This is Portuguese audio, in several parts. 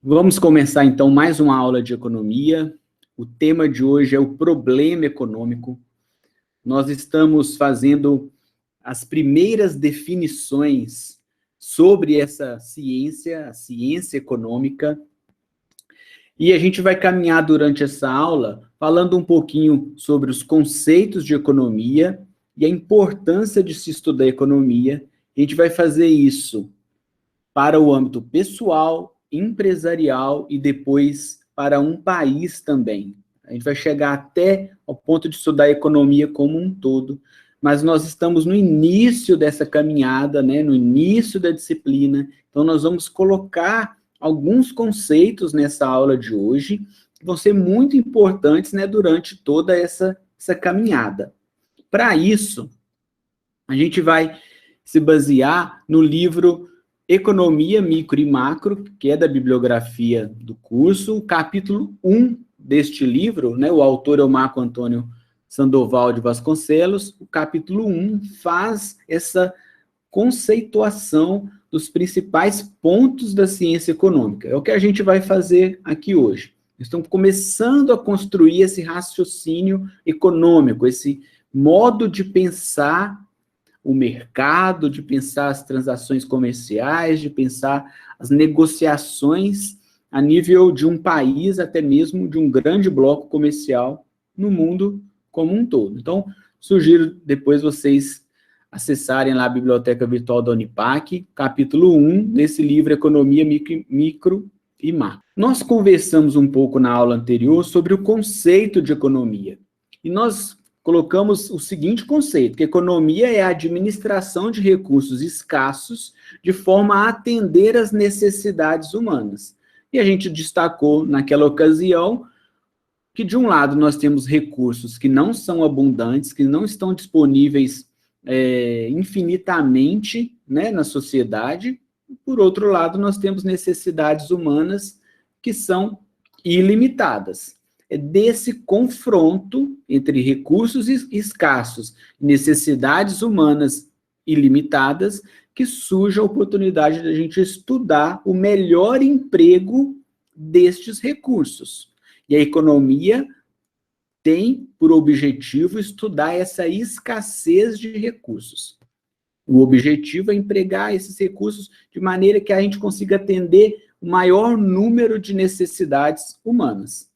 Vamos começar, então, mais uma aula de economia. O tema de hoje é o problema econômico. Nós estamos fazendo as primeiras definições sobre essa ciência, a ciência econômica, e a gente vai caminhar durante essa aula falando um pouquinho sobre os conceitos de economia e a importância de se estudar economia. A gente vai fazer isso para o âmbito pessoal, empresarial e depois para um país também. A gente vai chegar até ao ponto de estudar a economia como um todo, mas nós estamos no início dessa caminhada, né, no início da disciplina, então nós vamos colocar alguns conceitos nessa aula de hoje, que vão ser muito importantes, né, durante toda essa caminhada. Para isso, a gente vai se basear no livro Economia, Micro e Macro, que é da bibliografia do curso, o capítulo 1 deste livro, né, o autor é o Marco Antônio Sandoval de Vasconcelos, o capítulo 1 faz essa conceituação dos principais pontos da ciência econômica. É o que a gente vai fazer aqui hoje. Estamos começando a construir esse raciocínio econômico, esse modo de pensar o mercado, de pensar as transações comerciais, de pensar as negociações a nível de um país, até mesmo de um grande bloco comercial no mundo como um todo. Então, sugiro depois vocês acessarem lá a Biblioteca Virtual da Unipac, capítulo 1 desse livro Economia, Micro e Macro. Nós conversamos um pouco na aula anterior sobre o conceito de economia, e nós colocamos o seguinte conceito, que economia é a administração de recursos escassos de forma a atender às necessidades humanas. E a gente destacou naquela ocasião que, de um lado, nós temos recursos que não são abundantes, que não estão disponíveis infinitamente, né, na sociedade. Por outro lado, nós temos necessidades humanas que são ilimitadas. É desse confronto entre recursos escassos e necessidades humanas ilimitadas que surge a oportunidade de a gente estudar o melhor emprego destes recursos. E a economia tem por objetivo estudar essa escassez de recursos. O objetivo é empregar esses recursos de maneira que a gente consiga atender o maior número de necessidades humanas.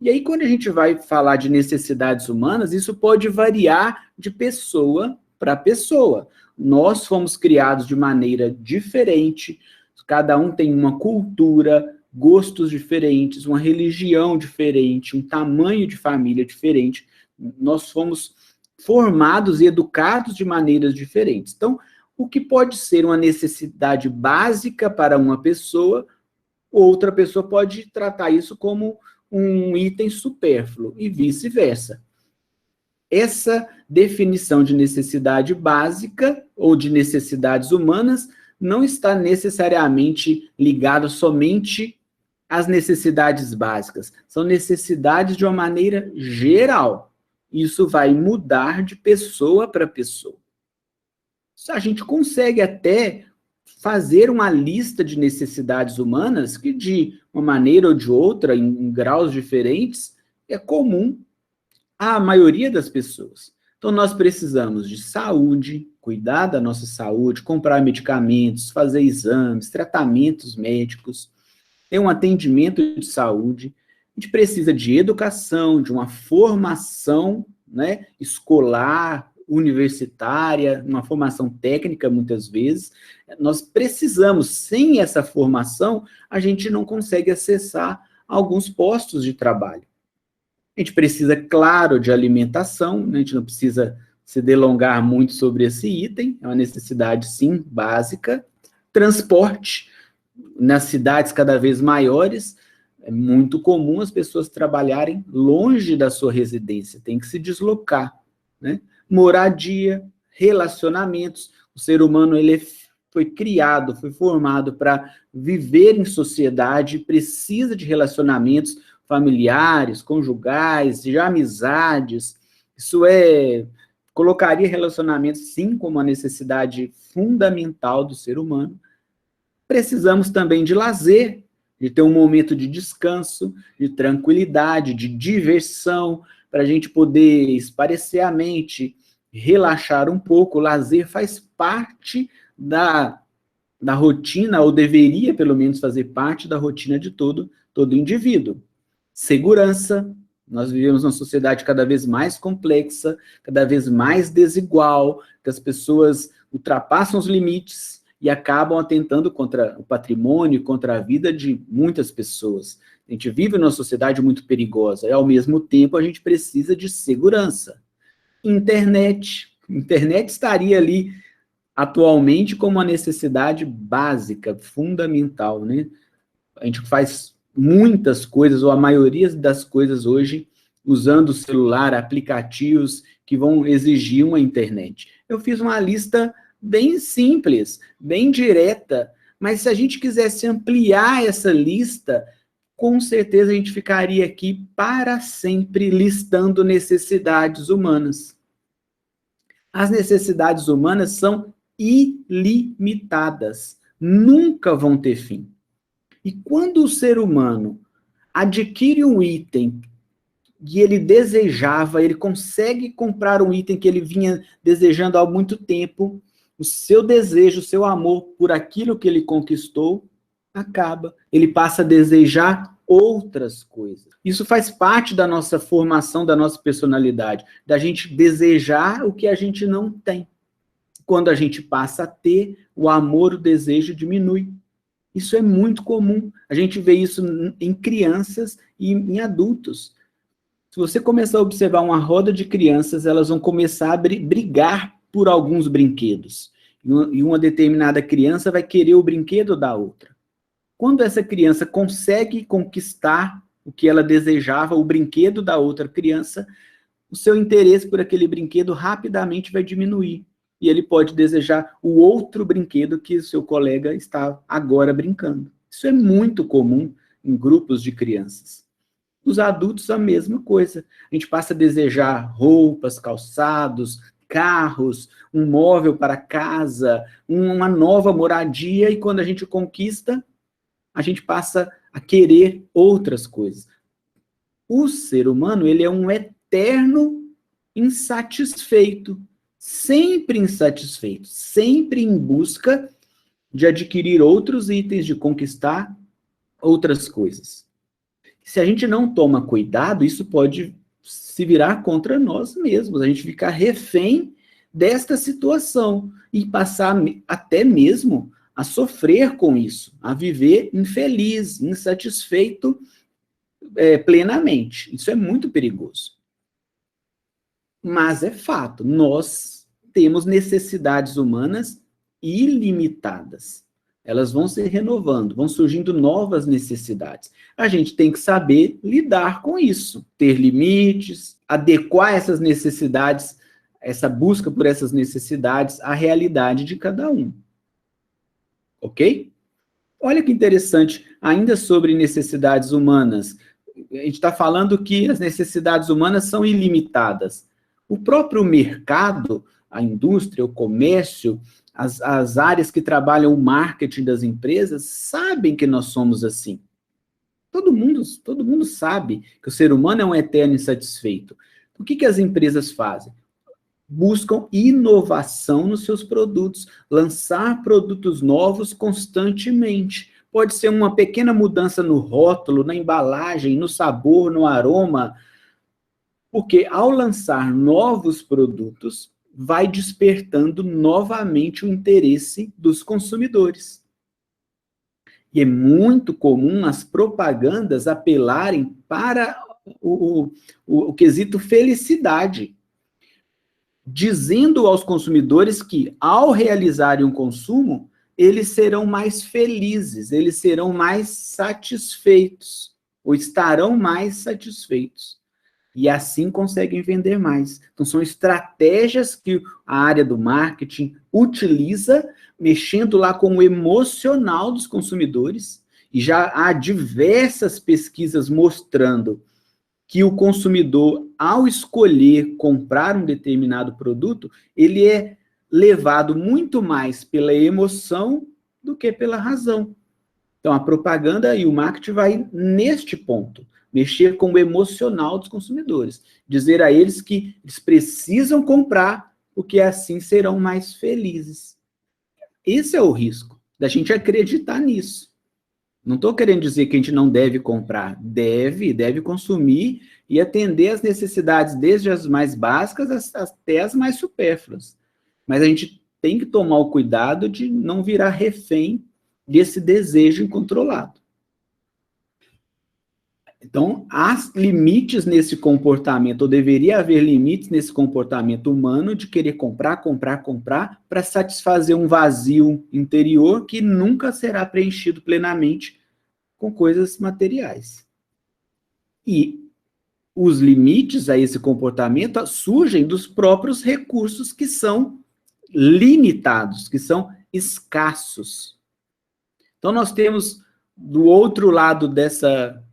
E aí, quando a gente vai falar de necessidades humanas, isso pode variar de pessoa para pessoa. Nós fomos criados de maneira diferente, cada um tem uma cultura, gostos diferentes, uma religião diferente, um tamanho de família diferente. Nós fomos formados e educados de maneiras diferentes. Então, o que pode ser uma necessidade básica para uma pessoa, outra pessoa pode tratar isso como um item supérfluo, e vice-versa. Essa definição de necessidade básica ou de necessidades humanas não está necessariamente ligada somente às necessidades básicas, são necessidades de uma maneira geral. Isso vai mudar de pessoa para pessoa. A gente consegue até fazer uma lista de necessidades humanas que, de uma maneira ou de outra, em graus diferentes, é comum à maioria das pessoas. Então, nós precisamos de saúde, cuidar da nossa saúde, comprar medicamentos, fazer exames, tratamentos médicos, ter um atendimento de saúde. A gente precisa de educação, de uma formação, né, escolar, universitária, uma formação técnica, muitas vezes. Nós precisamos, sem essa formação, a gente não consegue acessar alguns postos de trabalho. A gente precisa, claro, de alimentação, né? A gente não precisa se delongar muito sobre esse item, é uma necessidade, sim, básica. Transporte, nas cidades cada vez maiores, é muito comum as pessoas trabalharem longe da sua residência, tem que se deslocar, né? Moradia, relacionamentos. O ser humano ele foi criado, foi formado para viver em sociedade, precisa de relacionamentos familiares, conjugais, de amizades. Isso colocaria relacionamentos, sim, como uma necessidade fundamental do ser humano. Precisamos também de lazer. de ter um momento de descanso, de tranquilidade, de diversão, para a gente poder espairecer a mente, relaxar um pouco. O lazer faz parte da rotina, ou deveria pelo menos fazer parte da rotina de todo indivíduo. Segurança. Nós vivemos numa sociedade cada vez mais complexa, cada vez mais desigual, que as pessoas ultrapassam os limites e acabam atentando contra o patrimônio, contra a vida de muitas pessoas. A gente vive numa sociedade muito perigosa e, ao mesmo tempo, a gente precisa de segurança. Internet. Internet estaria ali atualmente como uma necessidade básica, fundamental, né? A gente faz muitas coisas, ou a maioria das coisas hoje, usando o celular, aplicativos que vão exigir uma internet. Eu fiz uma lista bem simples, bem direta, mas se a gente quisesse ampliar essa lista, com certeza a gente ficaria aqui para sempre listando necessidades humanas. As necessidades humanas são ilimitadas, nunca vão ter fim. E quando o ser humano adquire um item que ele desejava, ele consegue comprar um item que ele vinha desejando há muito tempo, o seu desejo, o seu amor por aquilo que ele conquistou, acaba. Ele passa a desejar outras coisas. Isso faz parte da nossa formação, da nossa personalidade, da gente desejar o que a gente não tem. Quando a gente passa a ter, o amor, o desejo diminui. Isso é muito comum. A gente vê isso em crianças e em adultos. Se você começar a observar uma roda de crianças, elas vão começar a brigar por alguns brinquedos. E uma determinada criança vai querer o brinquedo da outra. Quando essa criança consegue conquistar o que ela desejava, o brinquedo da outra criança, o seu interesse por aquele brinquedo rapidamente vai diminuir. E ele pode desejar o outro brinquedo que o seu colega está agora brincando. Isso é muito comum em grupos de crianças. Os adultos, a mesma coisa. A gente passa a desejar roupas, calçados, carros, um móvel para casa, uma nova moradia, e quando a gente conquista, a gente passa a querer outras coisas. O ser humano, ele é um eterno insatisfeito, sempre insatisfeito, sempre em busca de adquirir outros itens, de conquistar outras coisas. Se a gente não toma cuidado, isso pode se virar contra nós mesmos, a gente ficar refém desta situação e passar até mesmo a sofrer com isso, a viver infeliz, insatisfeito plenamente. Isso é muito perigoso. Mas é fato, nós temos necessidades humanas ilimitadas. Elas vão se renovando, vão surgindo novas necessidades. A gente tem que saber lidar com isso, ter limites, adequar essas necessidades, essa busca por essas necessidades à realidade de cada um. Ok? Olha que interessante, ainda sobre necessidades humanas. A gente está falando que as necessidades humanas são ilimitadas. O próprio mercado, a indústria, o comércio, as áreas que trabalham o marketing das empresas sabem que nós somos assim. Todo mundo sabe que o ser humano é um eterno insatisfeito. O que as empresas fazem? Buscam inovação nos seus produtos, lançar produtos novos constantemente. Pode ser uma pequena mudança no rótulo, na embalagem, no sabor, no aroma, porque ao lançar novos produtos, vai despertando novamente o interesse dos consumidores. E é muito comum as propagandas apelarem para o quesito felicidade, dizendo aos consumidores que, ao realizarem um consumo, eles serão mais felizes, eles serão mais satisfeitos, ou estarão mais satisfeitos. E assim conseguem vender mais. Então, são estratégias que a área do marketing utiliza, mexendo lá com o emocional dos consumidores, e já há diversas pesquisas mostrando que o consumidor, ao escolher comprar um determinado produto, ele é levado muito mais pela emoção do que pela razão. Então, a propaganda e o marketing vai neste ponto, mexer com o emocional dos consumidores, dizer a eles que eles precisam comprar, porque assim serão mais felizes. Esse é o risco, da gente acreditar nisso. Não estou querendo dizer que a gente não deve comprar, deve consumir e atender as necessidades, desde as mais básicas até as mais supérfluas. Mas a gente tem que tomar o cuidado de não virar refém desse desejo incontrolado. Então, há limites nesse comportamento, ou deveria haver limites nesse comportamento humano de querer comprar para satisfazer um vazio interior que nunca será preenchido plenamente com coisas materiais. E os limites a esse comportamento surgem dos próprios recursos que são limitados, que são escassos. Então, nós temos, do outro lado dessa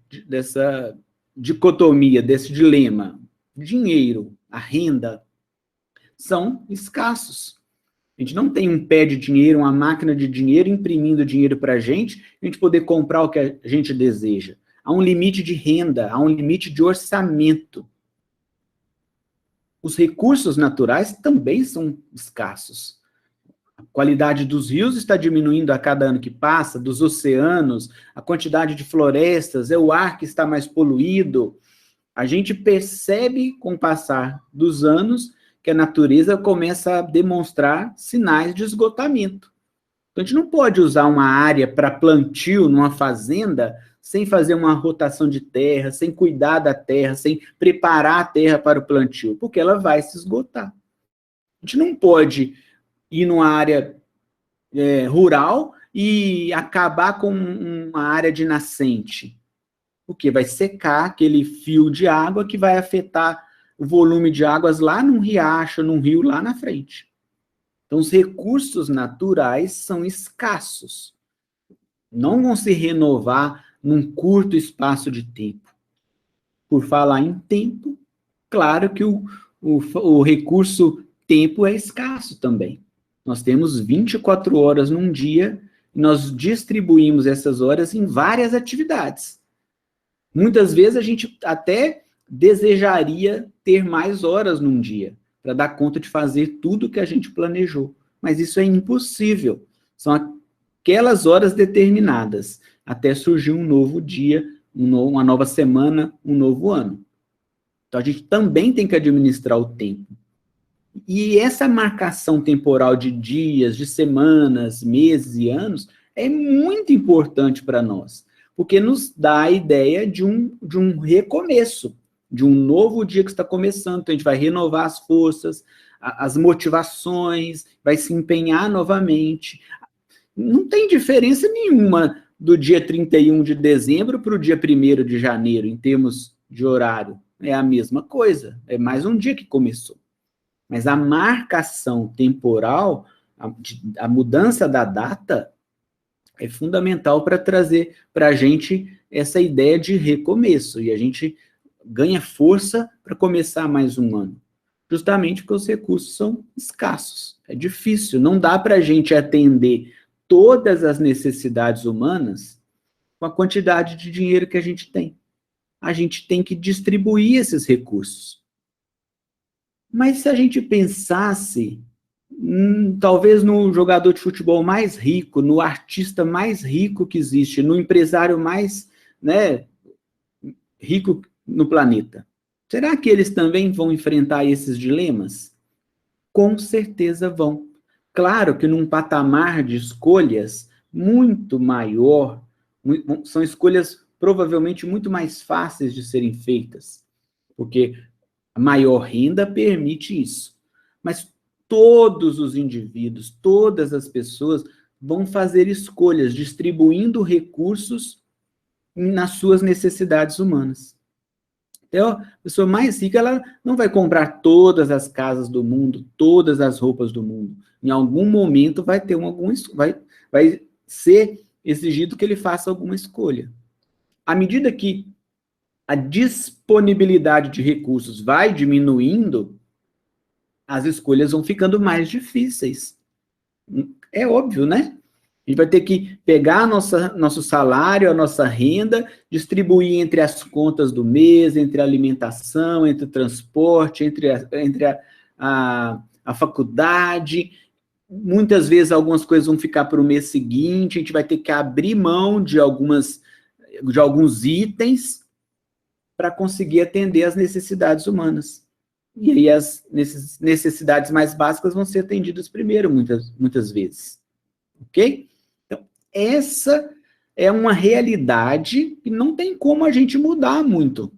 dicotomia, desse dilema, dinheiro, a renda, são escassos. A gente não tem um pé de dinheiro, uma máquina de dinheiro imprimindo dinheiro para a gente poder comprar o que a gente deseja. Há um limite de renda, há um limite de orçamento. Os recursos naturais também são escassos. A qualidade dos rios está diminuindo a cada ano que passa, dos oceanos, a quantidade de florestas, é o ar que está mais poluído. A gente percebe, com o passar dos anos, que a natureza começa a demonstrar sinais de esgotamento. Então, a gente não pode usar uma área para plantio numa fazenda sem fazer uma rotação de terra, sem cuidar da terra, sem preparar a terra para o plantio, porque ela vai se esgotar. A gente não pode ir numa área rural e acabar com uma área de nascente, porque vai secar aquele fio de água que vai afetar o volume de águas lá num riacho, num rio lá na frente. Então, os recursos naturais são escassos. Não vão se renovar num curto espaço de tempo. Por falar em tempo, claro que o recurso tempo é escasso também. Nós temos 24 horas num dia e nós distribuímos essas horas em várias atividades. Muitas vezes a gente até desejaria ter mais horas num dia, para dar conta de fazer tudo que a gente planejou. Mas isso é impossível. São aquelas horas determinadas, até surgir um novo dia, uma nova semana, um novo ano. Então, a gente também tem que administrar o tempo. E essa marcação temporal de dias, de semanas, meses e anos é muito importante para nós, porque nos dá a ideia de um recomeço, de um novo dia que está começando. Então, a gente vai renovar as forças, as motivações, vai se empenhar novamente. Não tem diferença nenhuma do dia 31 de dezembro para o dia 1º de janeiro, em termos de horário. É a mesma coisa, é mais um dia que começou. Mas a marcação temporal, a mudança da data, é fundamental para trazer para a gente essa ideia de recomeço. E a gente ganha força para começar mais um ano. Justamente porque os recursos são escassos. É difícil, não dá para a gente atender todas as necessidades humanas com a quantidade de dinheiro que a gente tem. A gente tem que distribuir esses recursos. Mas se a gente pensasse, talvez no jogador de futebol mais rico, no artista mais rico que existe, no empresário mais rico no planeta, será que eles também vão enfrentar esses dilemas? Com certeza vão. Claro que num patamar de escolhas muito maior, são escolhas provavelmente muito mais fáceis de serem feitas, porque a maior renda permite isso. Mas todos os indivíduos, todas as pessoas vão fazer escolhas, distribuindo recursos nas suas necessidades humanas. Então, a pessoa mais rica, ela não vai comprar todas as casas do mundo, todas as roupas do mundo. Em algum momento vai ser exigido que ele faça alguma escolha. À medida que a disponibilidade de recursos vai diminuindo, as escolhas vão ficando mais difíceis. É óbvio, né? A gente vai ter que pegar nosso salário, a nossa renda, distribuir entre as contas do mês, entre a alimentação, entre o transporte, entre a faculdade. Muitas vezes algumas coisas vão ficar para o mês seguinte, a gente vai ter que abrir mão de alguns itens para conseguir atender às necessidades humanas. E aí as necessidades mais básicas vão ser atendidas primeiro, muitas vezes. Ok? Então, essa é uma realidade que não tem como a gente mudar muito.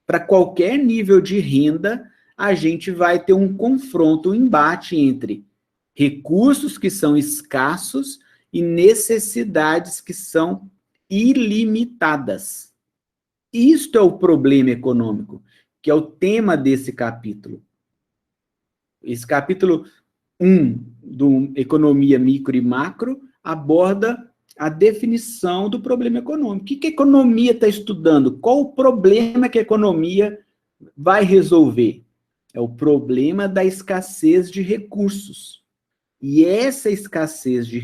Para qualquer nível de renda, a gente vai ter um confronto, um embate entre recursos que são escassos e necessidades que são ilimitadas. Isto é o problema econômico, que é o tema desse capítulo. Esse capítulo 1 do Economia Micro e Macro aborda a definição do problema econômico. O que a economia está estudando? Qual o problema que a economia vai resolver? É o problema da escassez de recursos. E essa escassez de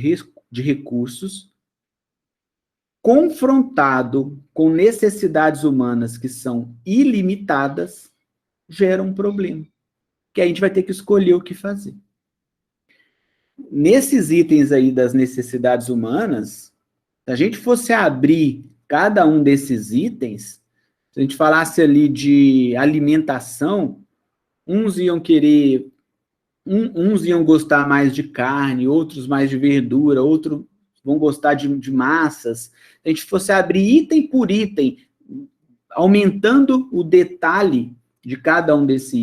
recursos, confrontado com necessidades humanas que são ilimitadas, gera um problema, que a gente vai ter que escolher o que fazer. Nesses itens aí das necessidades humanas, se a gente fosse abrir cada um desses itens, se a gente falasse ali de alimentação, uns iam querer, uns iam gostar mais de carne, outros mais de verdura, outros vão gostar de massas. Se a gente fosse abrir item por item, aumentando o detalhe de cada um desses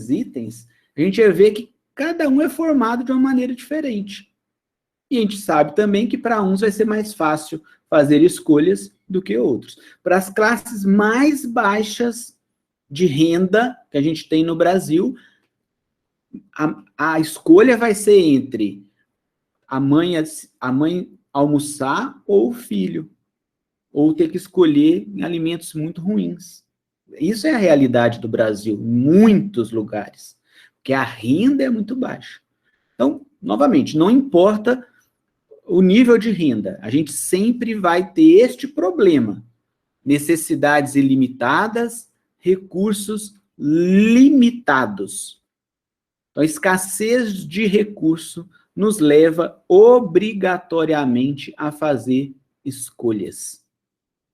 itens, a gente ia ver que cada um é formado de uma maneira diferente. E a gente sabe também que para uns vai ser mais fácil fazer escolhas do que outros. Para as classes mais baixas de renda que a gente tem no Brasil, a escolha vai ser entre a mãe almoçar ou o filho, ou ter que escolher alimentos muito ruins. Isso é a realidade do Brasil, em muitos lugares, porque a renda é muito baixa. Então, novamente, não importa o nível de renda, a gente sempre vai ter este problema: necessidades ilimitadas, recursos limitados. Então, a escassez de recurso nos leva obrigatoriamente a fazer escolhas.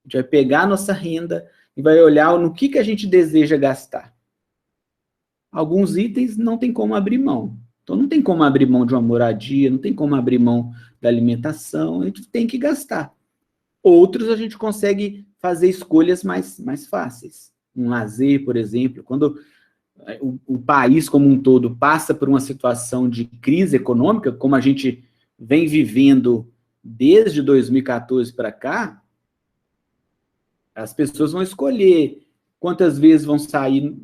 A gente vai pegar a nossa renda e vai olhar no que a gente deseja gastar. Alguns itens não tem como abrir mão. Então, não tem como abrir mão de uma moradia, não tem como abrir mão da alimentação, a gente tem que gastar. Outros a gente consegue fazer escolhas mais fáceis. Um lazer, por exemplo, quando o país como um todo passa por uma situação de crise econômica, como a gente vem vivendo desde 2014 para cá, as pessoas vão escolher quantas vezes vão sair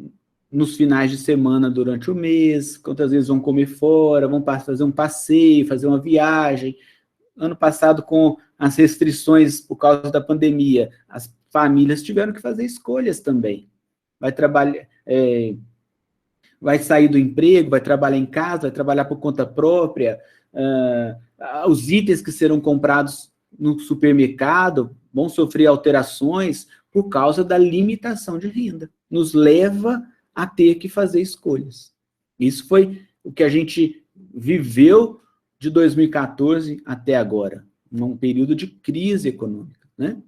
nos finais de semana durante o mês, quantas vezes vão comer fora, vão fazer um passeio, fazer uma viagem. Ano passado, com as restrições por causa da pandemia, as famílias tiveram que fazer escolhas também. Vai trabalhar, vai sair do emprego, vai trabalhar em casa, vai trabalhar por conta própria. Os itens que serão comprados no supermercado vão sofrer alterações por causa da limitação de renda. Nos leva a ter que fazer escolhas. Isso foi o que a gente viveu de 2014 até agora, num período de crise econômica, né?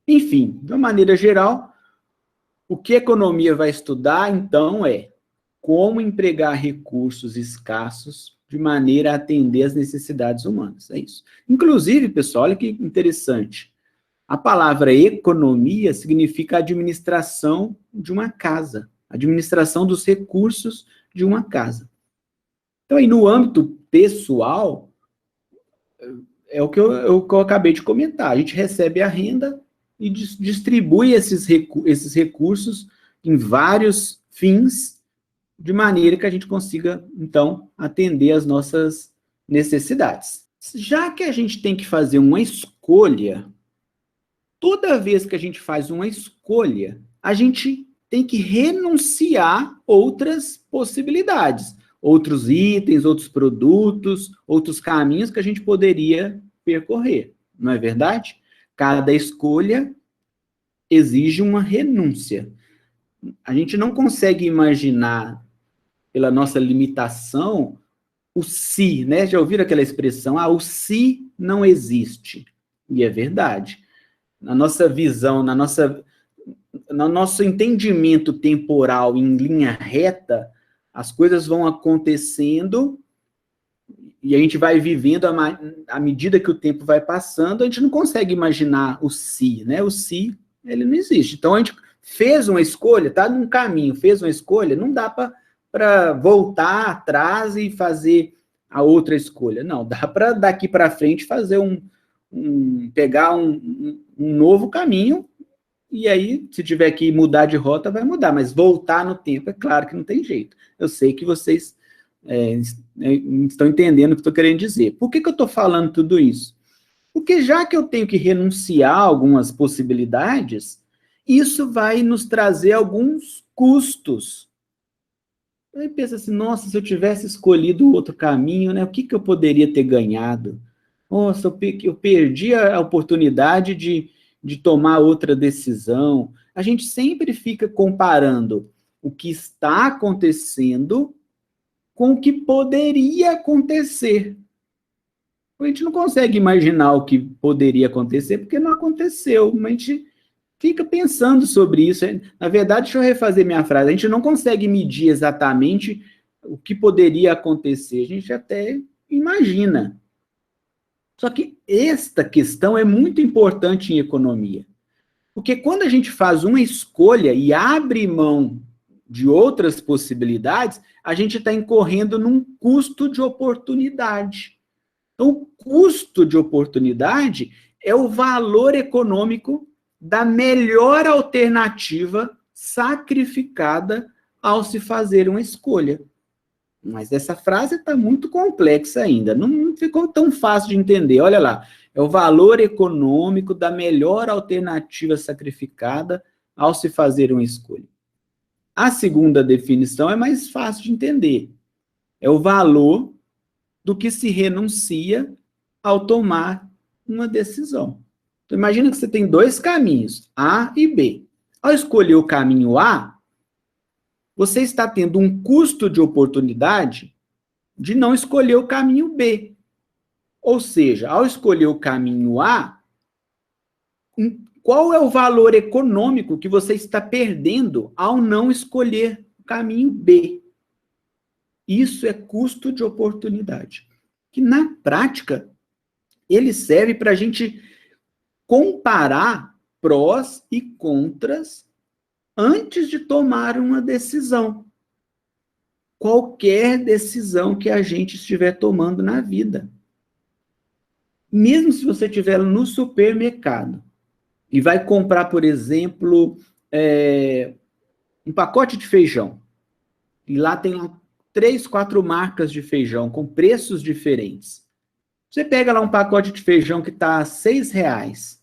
Enfim, de uma maneira geral, o que a economia vai estudar, então, é como empregar recursos escassos de maneira a atender às necessidades humanas. É isso. Inclusive, pessoal, olha que interessante. A palavra economia significa administração de uma casa, administração dos recursos de uma casa. Então, aí, no âmbito pessoal, é o que eu acabei de comentar. A gente recebe a renda e distribui esses recursos em vários fins, de maneira que a gente consiga, então, atender às nossas necessidades. Já que a gente tem que fazer uma escolha, toda vez que a gente faz uma escolha, a gente tem que renunciar outras possibilidades, outros itens, outros produtos, outros caminhos que a gente poderia percorrer, não é verdade? Cada escolha exige uma renúncia. A gente não consegue imaginar, pela nossa limitação, o se, né? Já ouviram aquela expressão? O se não existe. E é verdade. Na nossa visão, no nosso entendimento temporal em linha reta, as coisas vão acontecendo e a gente vai vivendo à medida que o tempo vai passando, a gente não consegue imaginar o se, né? O se, ele não existe. Então, a gente fez uma escolha, está num caminho, fez uma escolha, não dá para voltar atrás e fazer a outra escolha. Não, dá para daqui para frente fazer pegar um novo caminho, e aí, se tiver que mudar de rota, vai mudar, mas voltar no tempo, é claro que não tem jeito. Eu sei que vocês estão entendendo o que eu estou querendo dizer. Por que eu estou falando tudo isso? Porque já que eu tenho que renunciar a algumas possibilidades, isso vai nos trazer alguns custos. Aí pensa assim, nossa, se eu tivesse escolhido outro caminho, né, o que eu poderia ter ganhado? Nossa, eu perdi a oportunidade de tomar outra decisão. A gente sempre fica comparando o que está acontecendo com o que poderia acontecer. A gente não consegue imaginar o que poderia acontecer, porque não aconteceu, mas a gente fica pensando sobre isso. Na verdade, deixa eu refazer minha frase, a gente não consegue medir exatamente o que poderia acontecer, a gente até imagina. Só que esta questão é muito importante em economia, porque quando a gente faz uma escolha e abre mão de outras possibilidades, a gente está incorrendo num custo de oportunidade. Então, o custo de oportunidade é o valor econômico da melhor alternativa sacrificada ao se fazer uma escolha. Mas essa frase está muito complexa ainda, não ficou tão fácil de entender. Olha lá, é o valor econômico da melhor alternativa sacrificada ao se fazer uma escolha. A segunda definição é mais fácil de entender. É o valor do que se renuncia ao tomar uma decisão. Então, imagina que você tem dois caminhos, A e B. Ao escolher o caminho A, você está tendo um custo de oportunidade de não escolher o caminho B. Ou seja, ao escolher o caminho A, qual é o valor econômico que você está perdendo ao não escolher o caminho B? Isso é custo de oportunidade. Que, na prática, ele serve para a gente comparar prós e contras antes de tomar uma decisão. Qualquer decisão que a gente estiver tomando na vida. Mesmo se você estiver no supermercado e vai comprar, por exemplo, um pacote de feijão, e lá tem 3, 4 marcas de feijão com preços diferentes. Você pega lá um pacote de feijão que está a R$6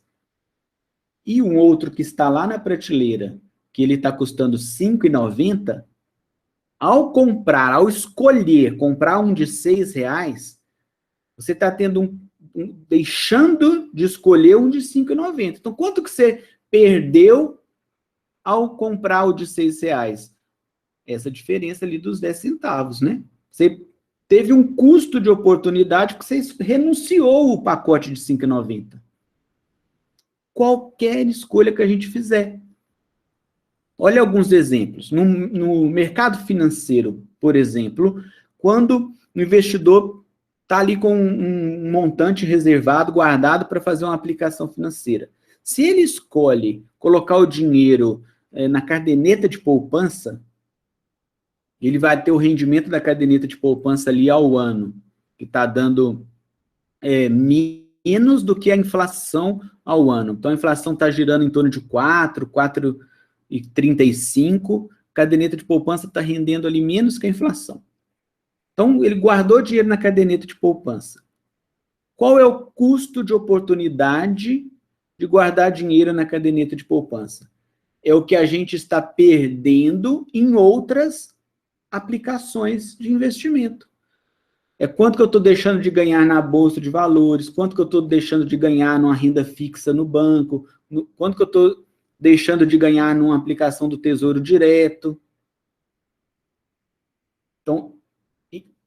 e um outro que está lá na prateleira, que ele está custando R$5,90, ao escolher comprar um de R$6, você está tendo deixando de escolher um de R$5,90. Então, quanto que você perdeu ao comprar o de R$6? Essa diferença ali dos 10 centavos, né? Você teve um custo de oportunidade porque você renunciou o pacote de R$5,90. Qualquer escolha que a gente fizer. Olha alguns exemplos. No mercado financeiro, por exemplo, quando o investidor está ali com um montante reservado, guardado para fazer uma aplicação financeira. Se ele escolhe colocar o dinheiro na caderneta de poupança, ele vai ter o rendimento da caderneta de poupança ali ao ano, que está dando menos do que a inflação ao ano. Então, a inflação está girando em torno de 4,35, caderneta de poupança está rendendo ali menos que a inflação. Então, ele guardou dinheiro na caderneta de poupança. Qual é o custo de oportunidade de guardar dinheiro na caderneta de poupança? É o que a gente está perdendo em outras aplicações de investimento. É quanto que eu estou deixando de ganhar na bolsa de valores, quanto que eu estou deixando de ganhar numa renda fixa no banco, quanto que eu estou deixando de ganhar numa aplicação do Tesouro Direto. Então,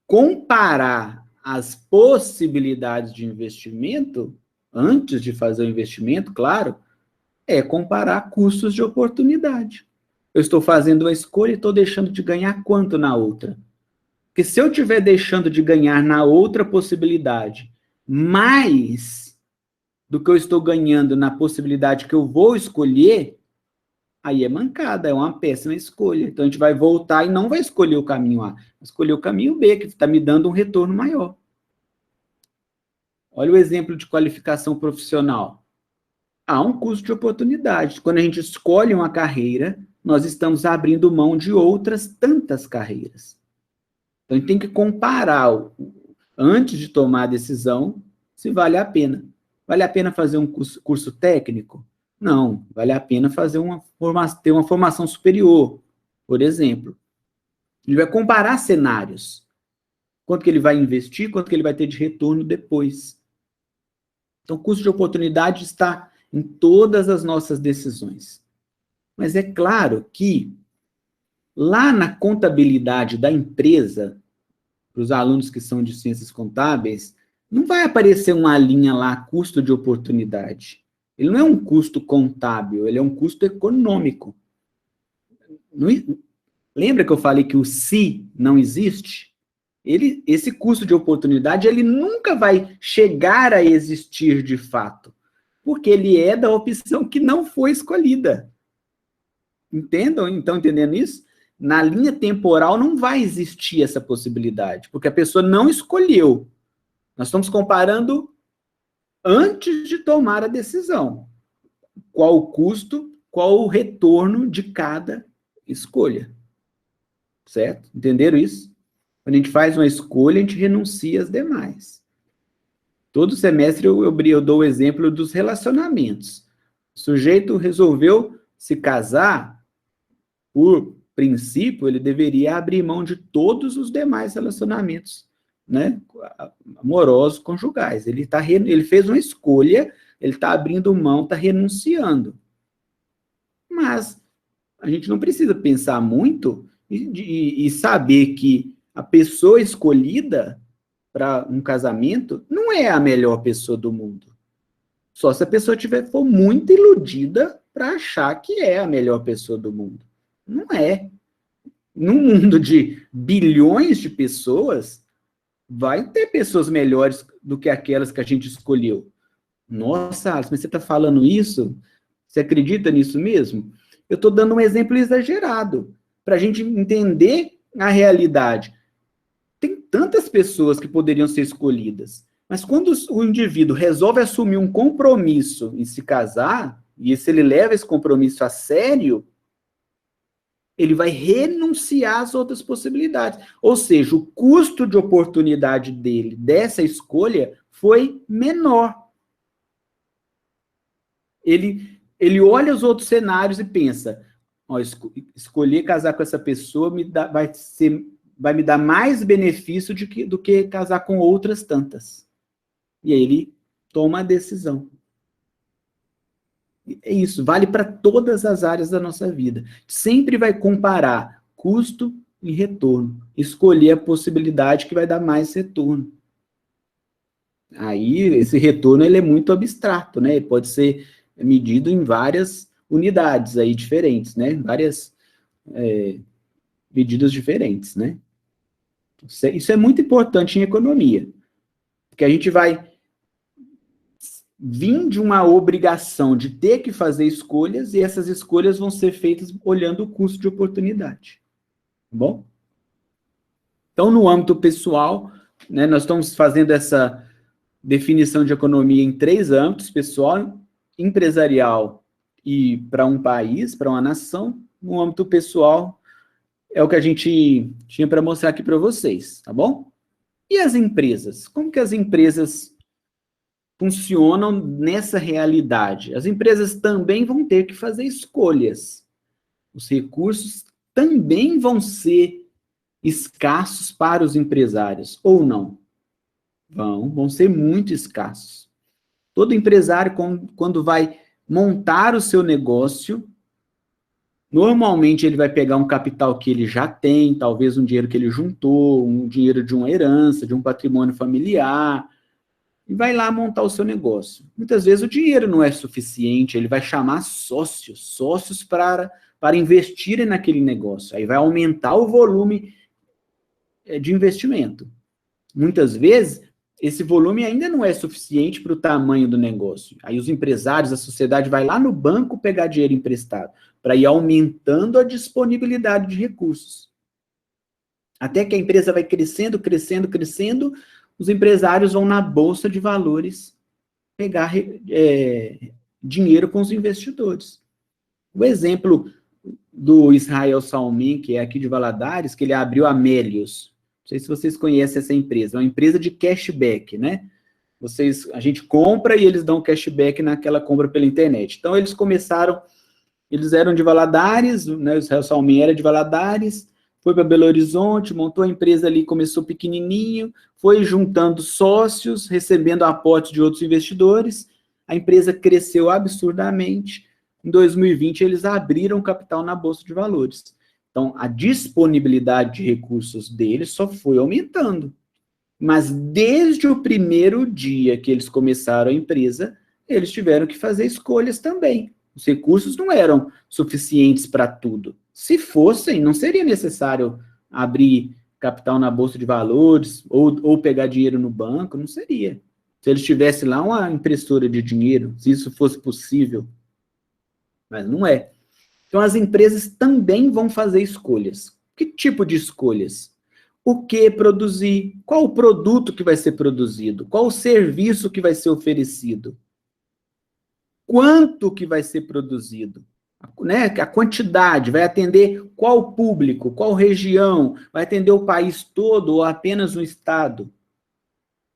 comparar as possibilidades de investimento, antes de fazer o investimento, claro, é comparar custos de oportunidade. Eu estou fazendo uma escolha e estou deixando de ganhar quanto na outra? Porque se eu estiver deixando de ganhar na outra possibilidade mais do que eu estou ganhando na possibilidade que eu vou escolher, aí é mancada, é uma péssima escolha. Então a gente vai voltar e não vai escolher o caminho A, vai escolher o caminho B, que está me dando um retorno maior. Olha o exemplo de qualificação profissional. Há um custo de oportunidade. Quando a gente escolhe uma carreira, nós estamos abrindo mão de outras tantas carreiras. Então, a gente tem que comparar, antes de tomar a decisão, se vale a pena. Vale a pena fazer um curso técnico? Não. Vale a pena fazer ter uma formação superior, por exemplo. Ele vai comparar cenários. Quanto que ele vai investir, quanto que ele vai ter de retorno depois. Então, o custo de oportunidade está em todas as nossas decisões. Mas é claro que lá na contabilidade da empresa, para os alunos que são de ciências contábeis, não vai aparecer uma linha lá, custo de oportunidade. Ele não é um custo contábil, ele é um custo econômico. Lembra que eu falei que o se não existe? Esse custo de oportunidade, ele nunca vai chegar a existir de fato, porque ele é da opção que não foi escolhida. Entendam? Estão entendendo isso? Na linha temporal não vai existir essa possibilidade, porque a pessoa não escolheu. Nós estamos comparando antes de tomar a decisão. Qual o custo, qual o retorno de cada escolha. Certo? Entenderam isso? Quando a gente faz uma escolha, a gente renuncia às demais. Todo semestre eu dou o exemplo dos relacionamentos. O sujeito resolveu se casar, por princípio, ele deveria abrir mão de todos os demais relacionamentos, né, amorosos, conjugais. Ele fez uma escolha, ele está abrindo mão, está renunciando. Mas a gente não precisa pensar muito e saber que a pessoa escolhida para um casamento não é a melhor pessoa do mundo. Só se a pessoa for muito iludida para achar que é a melhor pessoa do mundo. Não é. Num mundo de bilhões de pessoas, vai ter pessoas melhores do que aquelas que a gente escolheu. Nossa, Alisson, mas você está falando isso? Você acredita nisso mesmo? Eu estou dando um exemplo exagerado, para a gente entender a realidade. Tem tantas pessoas que poderiam ser escolhidas, mas quando o indivíduo resolve assumir um compromisso em se casar, e se ele leva esse compromisso a sério, ele vai renunciar às outras possibilidades. Ou seja, o custo de oportunidade dele, dessa escolha, foi menor. Ele olha os outros cenários e pensa, ó, escolher casar com essa pessoa vai me dar mais benefício do que casar com outras tantas. E aí ele toma a decisão. É isso, vale para todas as áreas da nossa vida. Sempre vai comparar custo e retorno. Escolher a possibilidade que vai dar mais retorno. Aí, esse retorno ele é muito abstrato, né? Ele pode ser medido em várias unidades aí diferentes, né? Várias medidas diferentes, né? Isso é muito importante em economia, porque a gente vai vir de uma obrigação de ter que fazer escolhas, e essas escolhas vão ser feitas olhando o custo de oportunidade. Tá bom? Então, no âmbito pessoal, né, nós estamos fazendo essa definição de economia em 3 âmbitos: pessoal, empresarial e para um país, para uma nação. No âmbito pessoal, é o que a gente tinha para mostrar aqui para vocês, tá bom? E as empresas? Como que as empresas funcionam nessa realidade? As empresas também vão ter que fazer escolhas. Os recursos também vão ser escassos para os empresários, ou não? Vão ser muito escassos. Todo empresário, quando vai montar o seu negócio, normalmente ele vai pegar um capital que ele já tem, talvez um dinheiro que ele juntou, um dinheiro de uma herança, de um patrimônio familiar, e vai lá montar o seu negócio. Muitas vezes o dinheiro não é suficiente, ele vai chamar sócios para investirem naquele negócio. Aí vai aumentar o volume de investimento. Muitas vezes, esse volume ainda não é suficiente para o tamanho do negócio. Aí os empresários, a sociedade vai lá no banco pegar dinheiro emprestado, para ir aumentando a disponibilidade de recursos. Até que a empresa vai crescendo, os empresários vão na bolsa de valores pegar dinheiro com os investidores. O exemplo do Israel Salmin, que é aqui de Valadares, que ele abriu a Melios. Não sei se vocês conhecem essa empresa. É uma empresa de cashback, né? A gente compra e eles dão cashback naquela compra pela internet. Então, eles eram de Valadares, né? O Israel Salmin era de Valadares, foi para Belo Horizonte, montou a empresa ali, começou pequenininho, foi juntando sócios, recebendo aportes de outros investidores, a empresa cresceu absurdamente. Em 2020, eles abriram capital na Bolsa de Valores. Então, a disponibilidade de recursos deles só foi aumentando. Mas desde o primeiro dia que eles começaram a empresa, eles tiveram que fazer escolhas também. Os recursos não eram suficientes para tudo. Se fossem, não seria necessário abrir capital na Bolsa de Valores ou pegar dinheiro no banco, não seria. Se eles tivessem lá uma impressora de dinheiro, se isso fosse possível. Mas não é. Então, as empresas também vão fazer escolhas. Que tipo de escolhas? O que produzir? Qual o produto que vai ser produzido? Qual o serviço que vai ser oferecido? Quanto que vai ser produzido? Né? A quantidade, vai atender qual público, qual região, vai atender o país todo ou apenas um estado?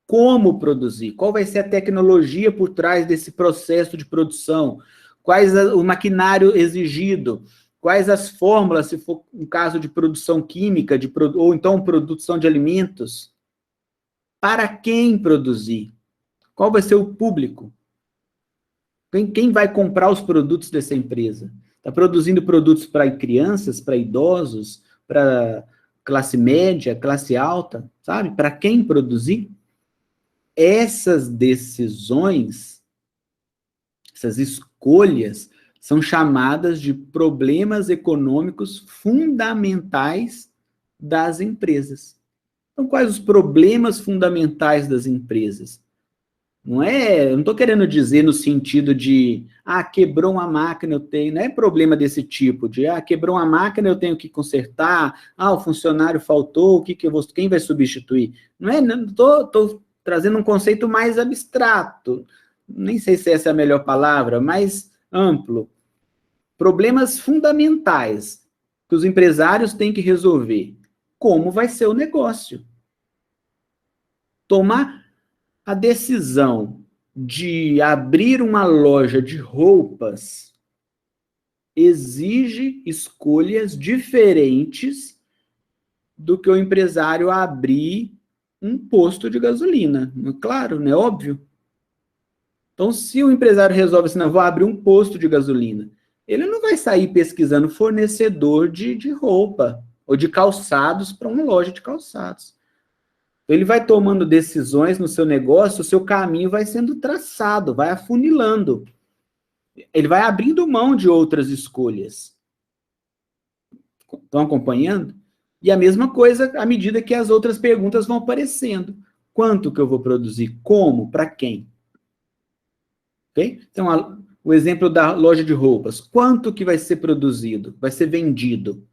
Como produzir? Qual vai ser a tecnologia por trás desse processo de produção? Quais o maquinário exigido? Quais as fórmulas, se for um caso de produção química, ou então produção de alimentos? Para quem produzir? Qual vai ser o público? Quem vai comprar os produtos dessa empresa? Está produzindo produtos para crianças, para idosos, para classe média, classe alta, sabe? Para quem produzir? Essas decisões, essas escolhas, são chamadas de problemas econômicos fundamentais das empresas. Então, quais os problemas fundamentais das empresas? Eu não estou querendo dizer no sentido de, quebrou uma máquina, não é problema desse tipo, de, quebrou uma máquina, eu tenho que consertar, o funcionário faltou, quem vai substituir? Não estou trazendo um conceito mais abstrato, nem sei se essa é a melhor palavra, mais amplo. Problemas fundamentais que os empresários têm que resolver. Como vai ser o negócio? Tomar a decisão de abrir uma loja de roupas exige escolhas diferentes do que o empresário abrir um posto de gasolina. Claro, não é óbvio? Então, se o empresário resolve assim, não, vou abrir um posto de gasolina, ele não vai sair pesquisando fornecedor de roupa ou de calçados para uma loja de calçados. Ele vai tomando decisões no seu negócio, o seu caminho vai sendo traçado, vai afunilando. Ele vai abrindo mão de outras escolhas. Estão acompanhando? E a mesma coisa à medida que as outras perguntas vão aparecendo. Quanto que eu vou produzir? Como? Para quem? Okay? Então, o exemplo da loja de roupas. Quanto que vai ser produzido? Vai ser vendido?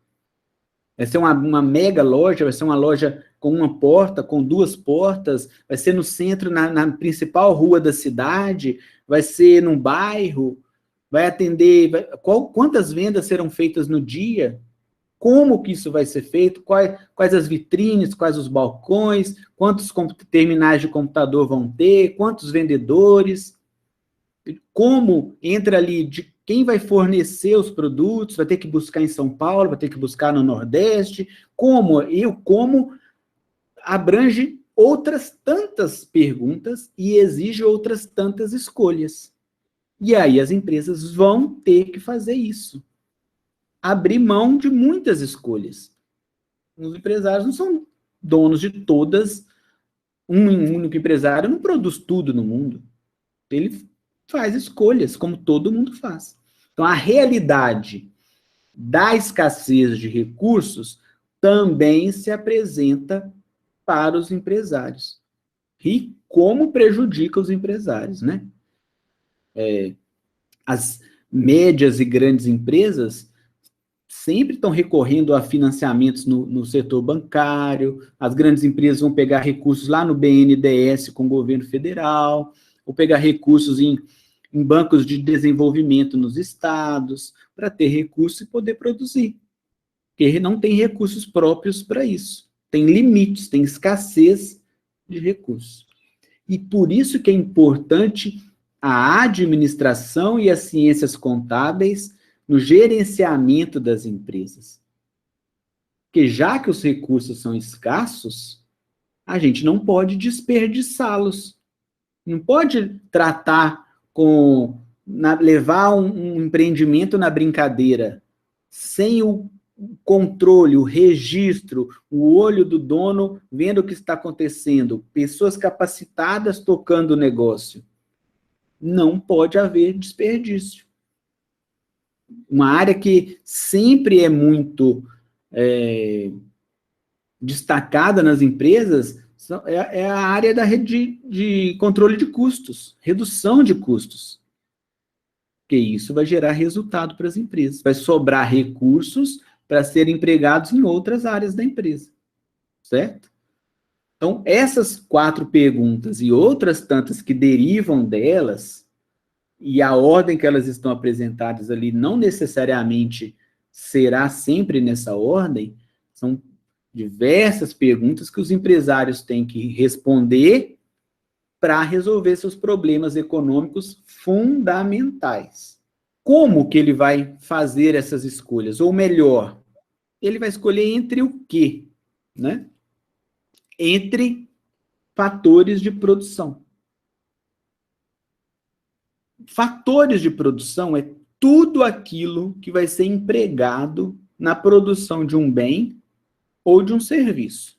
Vai ser uma mega loja, vai ser uma loja com uma porta, com duas portas, vai ser no centro, na principal rua da cidade, vai ser num bairro, vai atender... quantas vendas serão feitas no dia? Como que isso vai ser feito? Quais as vitrines, quais os balcões, quantos terminais de computador vão ter, quantos vendedores? Como entra ali, de Quem vai fornecer os produtos? Vai ter que buscar em São Paulo, vai ter que buscar no Nordeste? Como? E o como abrange outras tantas perguntas e exige outras tantas escolhas. E aí as empresas vão ter que fazer isso. Abrir mão de muitas escolhas. Os empresários não são donos de todas. Um único empresário não produz tudo no mundo. Ele faz escolhas, como todo mundo faz. Então, a realidade da escassez de recursos também se apresenta para os empresários. E como prejudica os empresários, né? As médias e grandes empresas sempre estão recorrendo a financiamentos no setor bancário, as grandes empresas vão pegar recursos lá no BNDES com o governo federal, ou pegar recursos em bancos de desenvolvimento nos estados, para ter recursos e poder produzir. Porque não tem recursos próprios para isso. Tem limites, tem escassez de recursos. E por isso que é importante a administração e as ciências contábeis no gerenciamento das empresas. Porque já que os recursos são escassos, a gente não pode desperdiçá-los. Não pode tratar levar um empreendimento na brincadeira, sem o controle, o registro, o olho do dono vendo o que está acontecendo, pessoas capacitadas tocando o negócio. Não pode haver desperdício. Uma área que sempre é muito destacada nas empresas é a área da rede de controle de custos, redução de custos. Porque isso vai gerar resultado para as empresas. Vai sobrar recursos para serem empregados em outras áreas da empresa. Certo? Então, essas 4 perguntas e outras tantas que derivam delas, e a ordem que elas estão apresentadas ali não necessariamente será sempre nessa ordem, são diversas perguntas que os empresários têm que responder para resolver seus problemas econômicos fundamentais. Como que ele vai fazer essas escolhas? Ou melhor, ele vai escolher entre o quê? Né? Entre fatores de produção. Fatores de produção é tudo aquilo que vai ser empregado na produção de um bem ou de um serviço.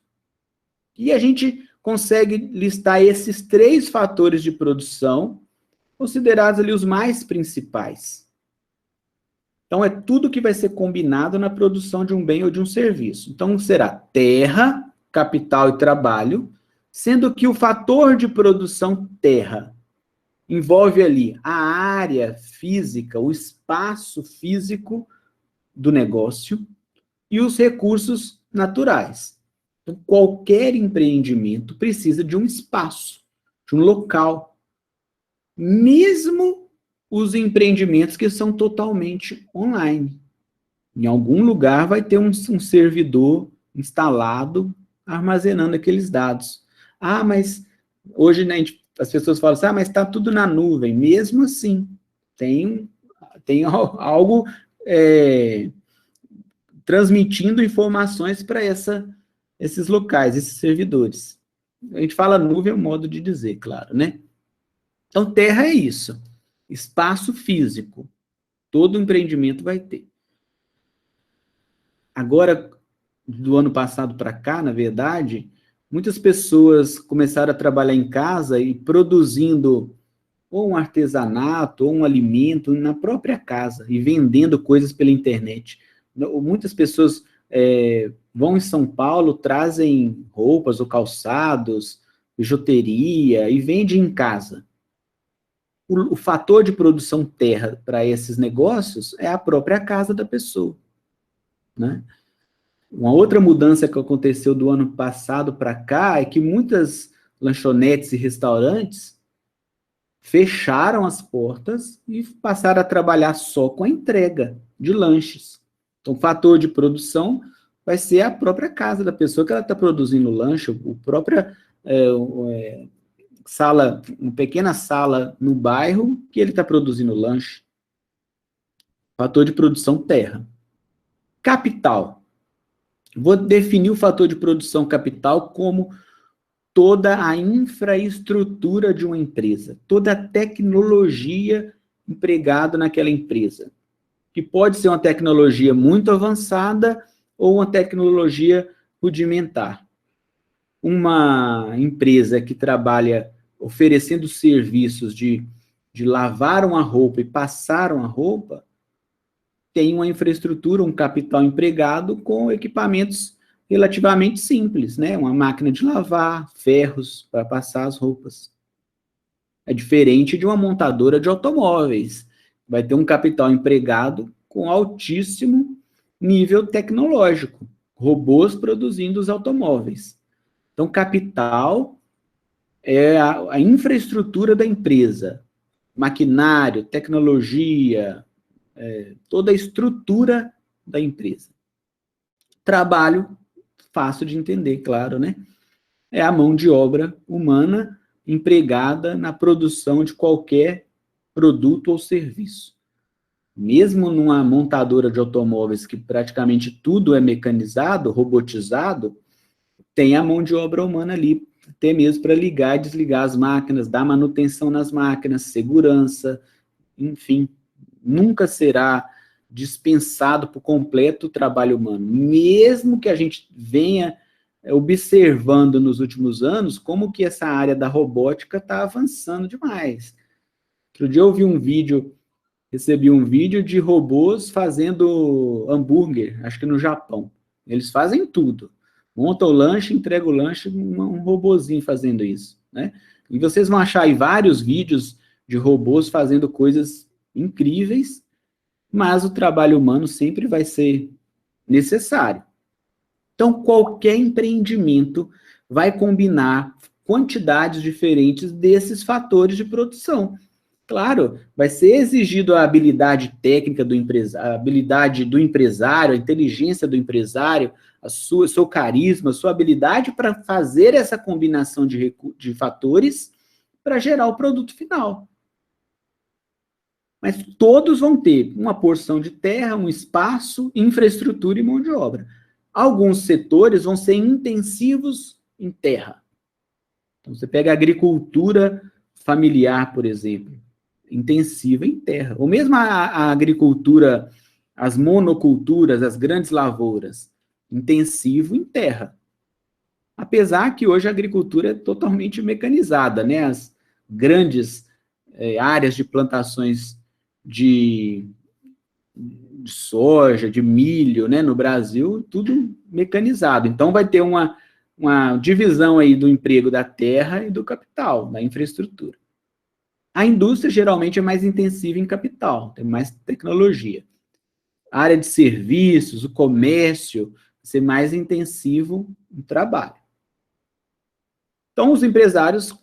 E a gente consegue listar esses 3 fatores de produção, considerados ali os mais principais. Então, é tudo que vai ser combinado na produção de um bem ou de um serviço. Então, será terra, capital e trabalho, sendo que o fator de produção terra envolve ali a área física, o espaço físico do negócio e os recursos naturais. Então, qualquer empreendimento precisa de um espaço, de um local. Mesmo os empreendimentos que são totalmente online. Em algum lugar vai ter um servidor instalado armazenando aqueles dados. Ah, mas hoje, né, as pessoas falam assim, mas está tudo na nuvem. Mesmo assim, tem algo transmitindo informações para esses locais, esses servidores. A gente fala nuvem, é um modo de dizer, claro, né? Então, terra é isso. Espaço físico. Todo empreendimento vai ter. Agora, do ano passado para cá, na verdade, muitas pessoas começaram a trabalhar em casa e produzindo ou um artesanato, ou um alimento na própria casa, e vendendo coisas pela internet. Muitas pessoas vão em São Paulo, trazem roupas ou calçados, bijuteria, e vendem em casa. O fator de produção terra para esses negócios é a própria casa da pessoa. Né? Uma outra mudança que aconteceu do ano passado para cá é que muitas lanchonetes e restaurantes fecharam as portas e passaram a trabalhar só com a entrega de lanches. Então, o fator de produção vai ser a própria casa da pessoa que ela está produzindo o lanche, a própria sala, uma pequena sala no bairro que ele está produzindo lanche. Fator de produção, terra. Capital. Vou definir o fator de produção capital como toda a infraestrutura de uma empresa, toda a tecnologia empregada naquela empresa, que pode ser uma tecnologia muito avançada ou uma tecnologia rudimentar. Uma empresa que trabalha oferecendo serviços de lavar uma roupa e passar uma roupa, tem uma infraestrutura, um capital empregado com equipamentos relativamente simples, né? Uma máquina de lavar, ferros para passar as roupas. É diferente de uma montadora de automóveis. Vai ter um capital empregado com altíssimo nível tecnológico, robôs produzindo os automóveis. Então, capital é a infraestrutura da empresa, maquinário, tecnologia, toda a estrutura da empresa. Trabalho, fácil de entender, claro, né? É a mão de obra humana empregada na produção de qualquer produto ou serviço. Mesmo numa montadora de automóveis que praticamente tudo é mecanizado, robotizado, tem a mão de obra humana ali, até mesmo para ligar e desligar as máquinas, dar manutenção nas máquinas, segurança, enfim, nunca será dispensado por completo o trabalho humano, mesmo que a gente venha observando nos últimos anos como que essa área da robótica está avançando demais. Outro dia eu vi um vídeo, recebi um vídeo de robôs fazendo hambúrguer, acho que no Japão. Eles fazem tudo. Monta o lanche, entrega o lanche, um robozinho fazendo isso, né? E vocês vão achar aí vários vídeos de robôs fazendo coisas incríveis, mas o trabalho humano sempre vai ser necessário. Então, qualquer empreendimento vai combinar quantidades diferentes desses fatores de produção. Claro, vai ser exigido a habilidade técnica do empresário, a habilidade do empresário, a inteligência do empresário, seu carisma, a sua habilidade para fazer essa combinação de fatores para gerar o produto final. Mas todos vão ter uma porção de terra, um espaço, infraestrutura e mão de obra. Alguns setores vão ser intensivos em terra. Então, você pega a agricultura familiar, por exemplo, intensiva em terra. Ou mesmo a agricultura, as monoculturas, as grandes lavouras, intensivo em terra. Apesar que hoje a agricultura é totalmente mecanizada, né? As grandes áreas de plantações de soja, de milho, né, no Brasil, tudo mecanizado. Então, vai ter uma divisão aí do emprego da terra e do capital, da infraestrutura. A indústria, geralmente, é mais intensiva em capital, tem mais tecnologia. A área de serviços, o comércio, vai ser mais intensivo em trabalho. Então, os empresários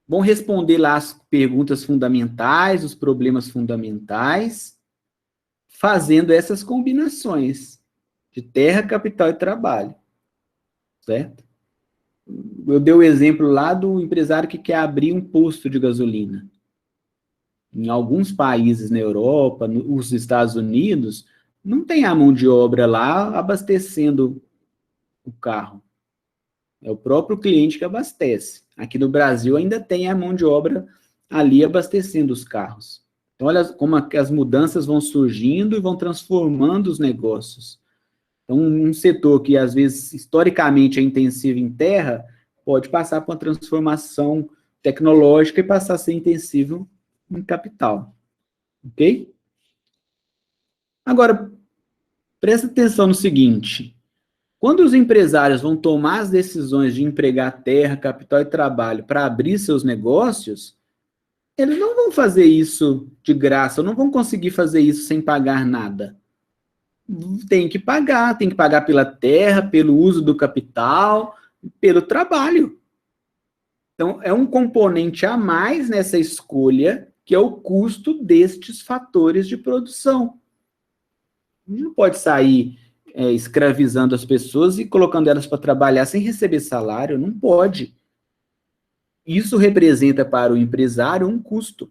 vão responder lá as perguntas fundamentais, os problemas fundamentais, fazendo essas combinações de terra, capital e trabalho, certo? Eu dei o exemplo lá do empresário que quer abrir um posto de gasolina. Em alguns países na Europa, nos Estados Unidos, não tem a mão de obra lá abastecendo o carro. É o próprio cliente que abastece. Aqui no Brasil ainda tem a mão de obra ali abastecendo os carros. Então, olha como as mudanças vão surgindo e vão transformando os negócios. Então, um setor que, às vezes, historicamente é intensivo em terra, pode passar por uma transformação tecnológica e passar a ser intensivo em capital. Ok? Agora, presta atenção no seguinte. Quando os empresários vão tomar as decisões de empregar terra, capital e trabalho para abrir seus negócios, eles não vão fazer isso de graça, não vão conseguir fazer isso sem pagar nada. Tem que pagar pela terra, pelo uso do capital, pelo trabalho. Então, é um componente a mais nessa escolha, que é o custo destes fatores de produção. A gente não pode sair escravizando as pessoas e colocando elas para trabalhar sem receber salário, não pode. Isso representa para o empresário um custo.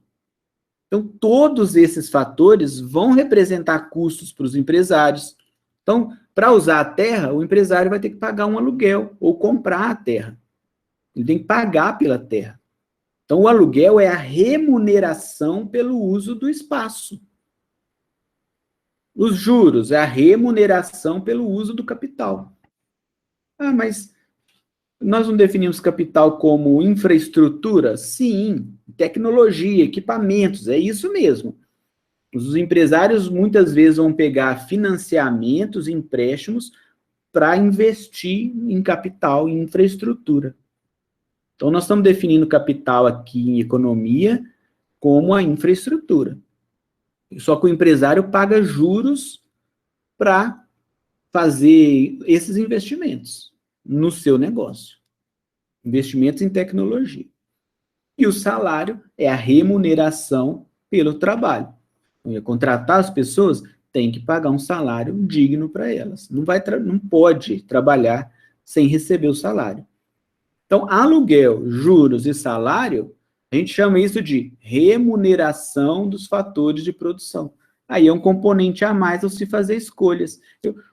Então, todos esses fatores vão representar custos para os empresários. Então, para usar a terra, o empresário vai ter que pagar um aluguel ou comprar a terra. Ele tem que pagar pela terra. Então, o aluguel é a remuneração pelo uso do espaço. Os juros é a remuneração pelo uso do capital. Ah, mas nós não definimos capital como infraestrutura? Sim, tecnologia, equipamentos, é isso mesmo. Os empresários muitas vezes vão pegar financiamentos, empréstimos, para investir em capital, em infraestrutura. Então, nós estamos definindo capital aqui em economia como a infraestrutura. Só que o empresário paga juros para fazer esses investimentos no seu negócio. Investimentos em tecnologia. E o salário é a remuneração pelo trabalho. Então, contratar as pessoas, tem que pagar um salário digno para elas. Não pode trabalhar sem receber o salário. Então, aluguel, juros e salário, a gente chama isso de remuneração dos fatores de produção. Aí é um componente a mais ao se fazer escolhas.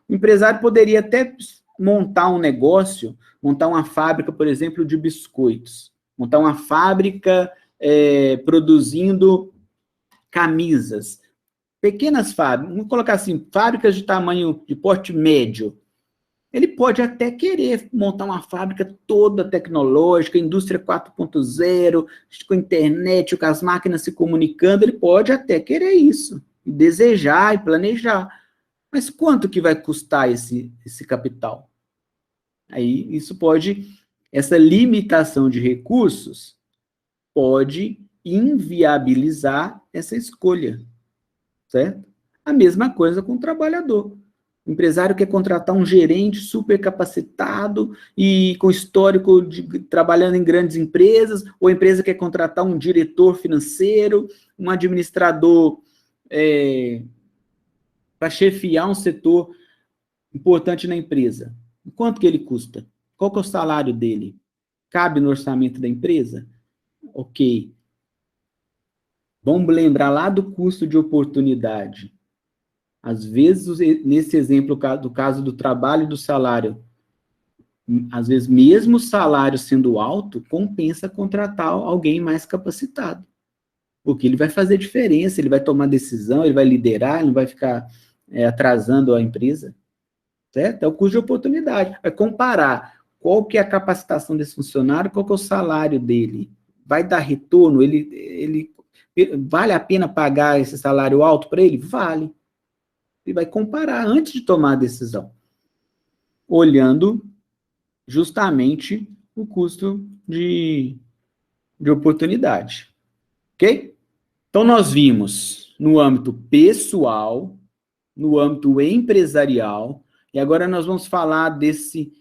O empresário poderia até montar um negócio, montar uma fábrica, por exemplo, de biscoitos. Montar uma fábrica produzindo camisas. Pequenas fábricas, vamos colocar assim, fábricas de tamanho, de porte médio. Ele pode até querer montar uma fábrica toda tecnológica, indústria 4.0, com internet, com as máquinas se comunicando, ele pode até querer isso, e desejar e planejar. Mas quanto que vai custar esse capital? Aí essa limitação de recursos pode inviabilizar essa escolha, certo? A mesma coisa com o trabalhador. O empresário quer contratar um gerente super capacitado e com histórico trabalhando em grandes empresas, ou a empresa quer contratar um diretor financeiro, um administrador para chefiar um setor importante na empresa. Quanto que ele custa? Qual que é o salário dele? Cabe no orçamento da empresa? Ok. Vamos lembrar lá do custo de oportunidade. Às vezes, nesse exemplo do caso do trabalho e do salário, às vezes, mesmo o salário sendo alto, compensa contratar alguém mais capacitado. Porque ele vai fazer diferença, ele vai tomar decisão, ele vai liderar, ele não vai ficar atrasando a empresa. Certo? É o custo de oportunidade. Vai comparar qual que é a capacitação desse funcionário, qual que é o salário dele. Vai dar retorno? Vale a pena pagar esse salário alto para ele? Vale. Ele vai comparar antes de tomar a decisão, olhando justamente o custo de oportunidade. Ok? Então, nós vimos no âmbito pessoal, no âmbito empresarial, e agora nós vamos falar desse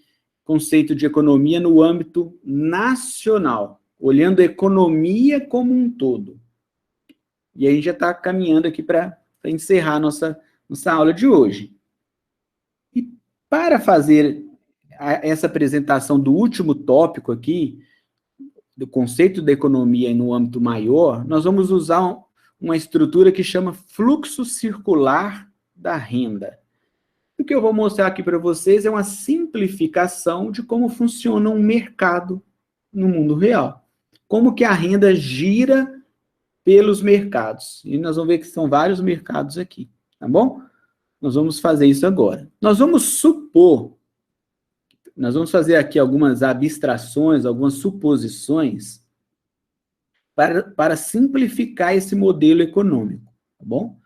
conceito de economia no âmbito nacional, olhando a economia como um todo. E aí já está caminhando aqui para encerrar nossa aula de hoje. E para fazer essa apresentação do último tópico aqui, do conceito da economia no âmbito maior, nós vamos usar uma estrutura que chama fluxo circular da renda. O que eu vou mostrar aqui para vocês é uma simplificação de como funciona um mercado no mundo real. Como que a renda gira pelos mercados. E nós vamos ver que são vários mercados aqui, tá bom? Nós vamos fazer isso agora. Nós vamos fazer aqui algumas abstrações, algumas suposições para simplificar esse modelo econômico, tá bom?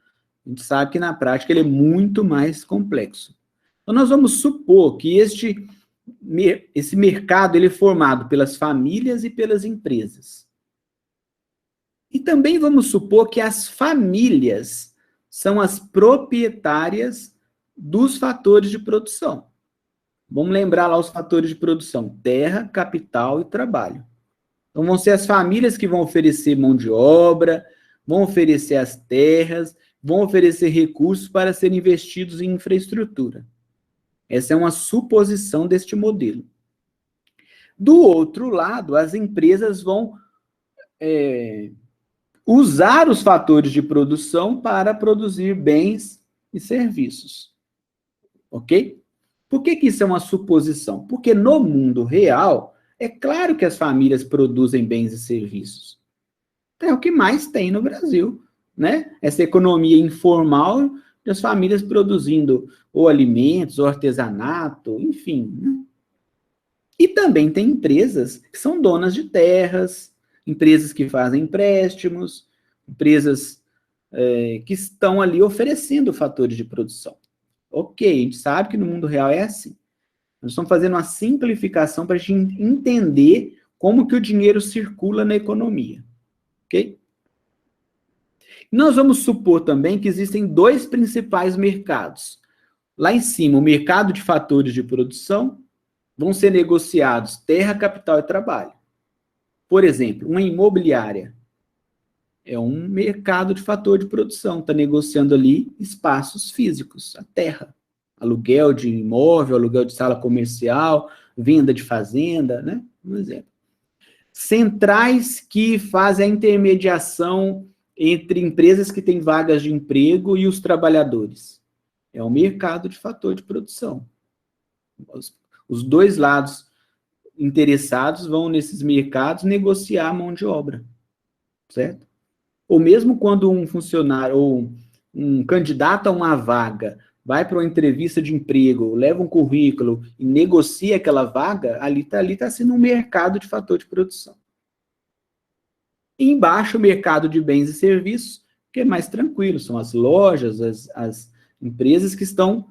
A gente sabe que na prática ele é muito mais complexo. Então nós vamos supor que esse mercado ele é formado pelas famílias e pelas empresas. E também vamos supor que as famílias são as proprietárias dos fatores de produção. Vamos lembrar lá os fatores de produção: terra, capital e trabalho. Então vão ser as famílias que vão oferecer mão de obra, vão oferecer as terras, vão oferecer recursos para serem investidos em infraestrutura. Essa é uma suposição deste modelo. Do outro lado, as empresas vão usar os fatores de produção para produzir bens e serviços. Ok? Por que isso é uma suposição? Porque no mundo real, é claro que as famílias produzem bens e serviços. É o que mais tem no Brasil, né? Essa economia informal das famílias produzindo ou alimentos, ou artesanato, enfim, né? E também tem empresas que são donas de terras, empresas que fazem empréstimos, empresas que estão ali oferecendo fatores de produção. Ok, a gente sabe que no mundo real é assim. Nós estamos fazendo uma simplificação para a gente entender como que o dinheiro circula na economia. Ok? Nós vamos supor também que existem dois principais mercados. Lá em cima, o mercado de fatores de produção, vão ser negociados terra, capital e trabalho. Por exemplo, uma imobiliária é um mercado de fator de produção, está negociando ali espaços físicos, a terra, aluguel de imóvel, aluguel de sala comercial, venda de fazenda, né? Um exemplo. Centrais que fazem a intermediação entre empresas que têm vagas de emprego e os trabalhadores. É um mercado de fator de produção. Os dois lados interessados vão nesses mercados negociar a mão de obra, certo? Ou mesmo quando um funcionário ou um candidato a uma vaga vai para uma entrevista de emprego, leva um currículo e negocia aquela vaga, ali tá sendo um mercado de fator de produção. E embaixo, o mercado de bens e serviços, que é mais tranquilo, são as lojas, as empresas que estão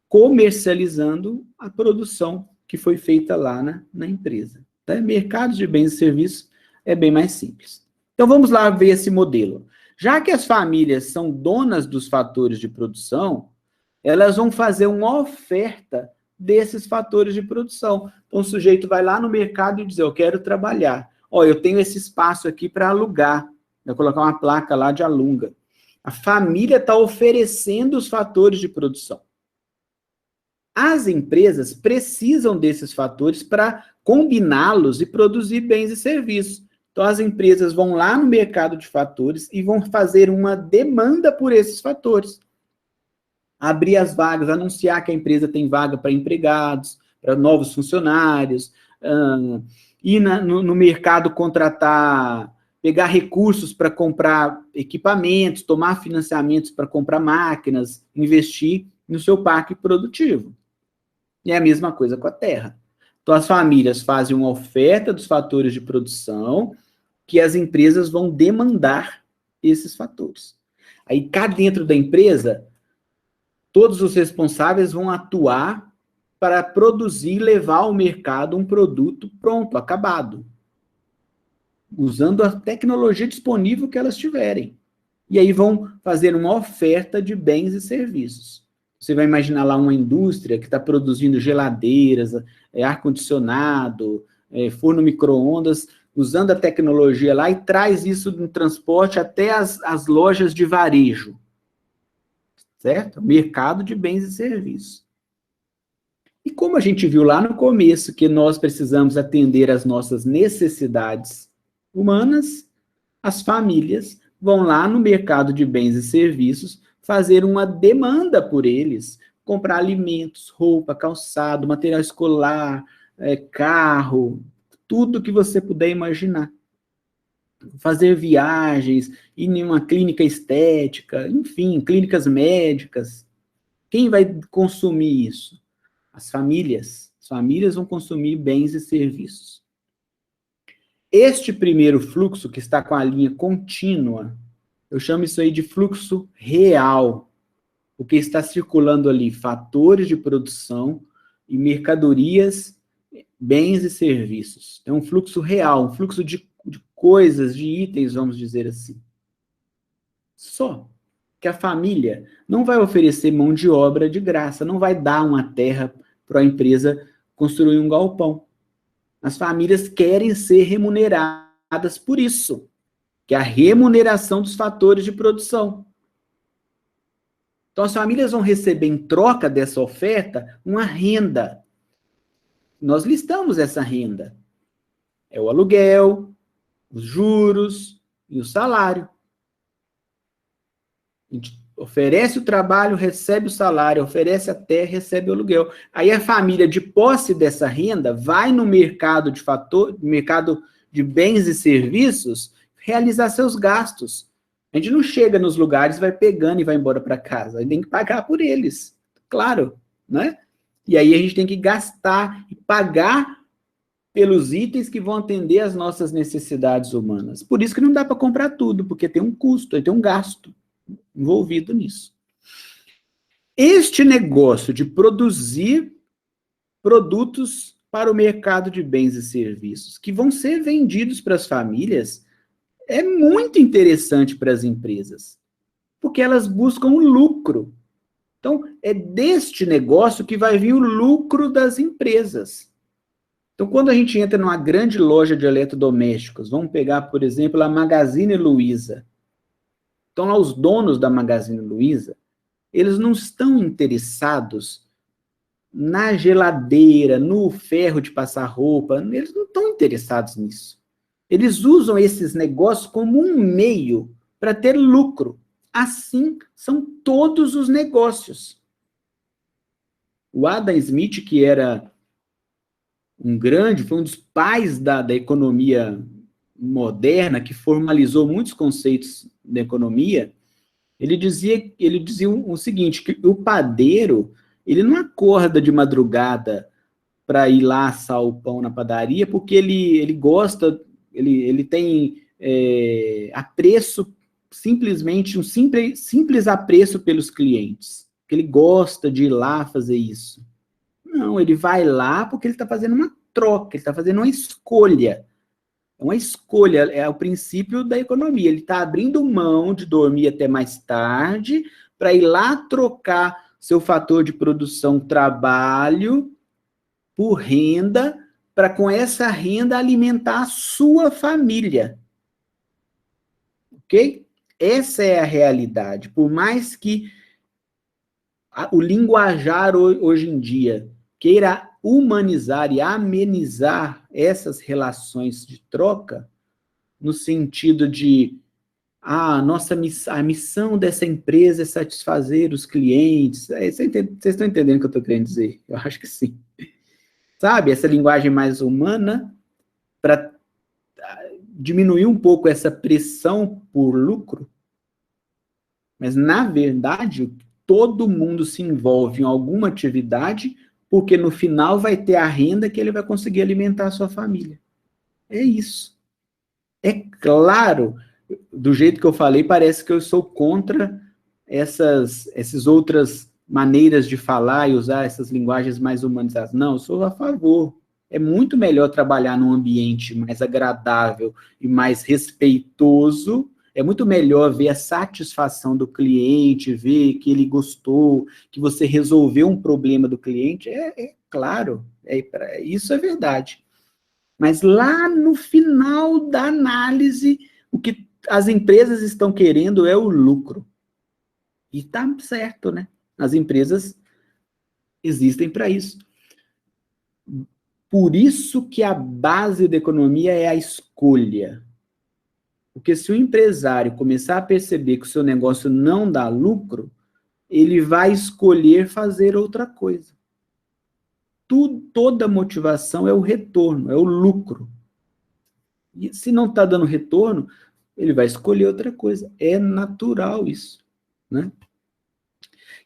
comercializando a produção que foi feita lá na empresa. Tá? Mercado de bens e serviços é bem mais simples. Então, vamos lá ver esse modelo. Já que as famílias são donas dos fatores de produção, elas vão fazer uma oferta desses fatores de produção. Então, o sujeito vai lá no mercado e diz, eu quero trabalhar. Ó, eu tenho esse espaço aqui para alugar. Vou colocar uma placa lá de aluga. A família está oferecendo os fatores de produção. As empresas precisam desses fatores para combiná-los e produzir bens e serviços. Então, as empresas vão lá no mercado de fatores e vão fazer uma demanda por esses fatores. Abrir as vagas, anunciar que a empresa tem vaga para empregados, para novos funcionários, ir no mercado contratar, pegar recursos para comprar equipamentos, tomar financiamentos para comprar máquinas, investir no seu parque produtivo. E é a mesma coisa com a terra. Então, as famílias fazem uma oferta dos fatores de produção que as empresas vão demandar esses fatores. Aí, cá dentro da empresa, todos os responsáveis vão atuar para produzir e levar ao mercado um produto pronto, acabado, usando a tecnologia disponível que elas tiverem. E aí vão fazer uma oferta de bens e serviços. Você vai imaginar lá uma indústria que está produzindo geladeiras, ar-condicionado, forno micro-ondas, usando a tecnologia lá e traz isso no transporte até as lojas de varejo. Certo? Mercado de bens e serviços. E como a gente viu lá no começo que nós precisamos atender às nossas necessidades humanas, as famílias vão lá no mercado de bens e serviços fazer uma demanda por eles, comprar alimentos, roupa, calçado, material escolar, carro, tudo que você puder imaginar. Fazer viagens, ir em uma clínica estética, enfim, clínicas médicas. Quem vai consumir isso? As famílias. As famílias vão consumir bens e serviços. Este primeiro fluxo, que está com a linha contínua, eu chamo isso aí de fluxo real, porque está circulando ali fatores de produção e mercadorias, bens e serviços. É um fluxo real, um fluxo de coisas, de itens, vamos dizer assim. Só que a família não vai oferecer mão de obra de graça, não vai dar uma terra para a empresa construir um galpão. As famílias querem ser remuneradas por isso, que é a remuneração dos fatores de produção. Então, as famílias vão receber, em troca dessa oferta, uma renda. Nós listamos essa renda. É o aluguel, os juros, e o salário. A gente oferece o trabalho, recebe o salário, oferece a terra, recebe o aluguel. Aí a família, de posse dessa renda, vai no mercado mercado de bens e serviços, realizar seus gastos. A gente não chega nos lugares, vai pegando e vai embora para casa. A gente tem que pagar por eles, claro, né? E aí a gente tem que gastar e pagar pelos itens que vão atender às nossas necessidades humanas. Por isso que não dá para comprar tudo, porque tem um custo, tem um gasto envolvido nisso. Este negócio de produzir produtos para o mercado de bens e serviços, que vão ser vendidos para as famílias, é muito interessante para as empresas, porque elas buscam o lucro. Então, é deste negócio que vai vir o lucro das empresas. Então, quando a gente entra numa grande loja de eletrodomésticos, vamos pegar, por exemplo, a Magazine Luiza. Então, lá os donos da Magazine Luiza, eles não estão interessados na geladeira, no ferro de passar roupa, eles não estão interessados nisso. Eles usam esses negócios como um meio para ter lucro. Assim são todos os negócios. O Adam Smith, que era foi um dos pais da economia moderna, que formalizou muitos conceitos da economia, ele dizia o seguinte, que o padeiro, ele não acorda de madrugada para ir lá assar o pão na padaria, porque ele gosta, ele tem apreço, simplesmente um simples apreço pelos clientes, que ele gosta de ir lá fazer isso. Não, ele vai lá porque ele está fazendo uma troca, ele está fazendo uma escolha. Uma escolha, é o princípio da economia. Ele está abrindo mão de dormir até mais tarde para ir lá trocar seu fator de produção trabalho por renda, para com essa renda alimentar a sua família. Ok? Essa é a realidade. Por mais que o linguajar hoje em dia queira humanizar e amenizar essas relações de troca, no sentido de a missão dessa empresa é satisfazer os clientes. Vocês estão entendendo o que eu estou querendo dizer? Eu acho que sim. Sabe, essa linguagem mais humana, para diminuir um pouco essa pressão por lucro, mas, na verdade, todo mundo se envolve em alguma atividade porque no final vai ter a renda que ele vai conseguir alimentar a sua família. É isso. É claro, do jeito que eu falei, parece que eu sou contra essas outras maneiras de falar e usar essas linguagens mais humanizadas. Não, eu sou a favor. É muito melhor trabalhar num ambiente mais agradável e mais respeitoso. É muito melhor ver a satisfação do cliente, ver que ele gostou, que você resolveu um problema do cliente. Claro, isso é verdade. Mas lá no final da análise, o que as empresas estão querendo é o lucro. E está certo, né? As empresas existem para isso. Por isso que a base da economia é a escolha. Porque se o empresário começar a perceber que o seu negócio não dá lucro, ele vai escolher fazer outra coisa. Toda motivação é o retorno, é o lucro. E se não está dando retorno, ele vai escolher outra coisa. É natural isso, né?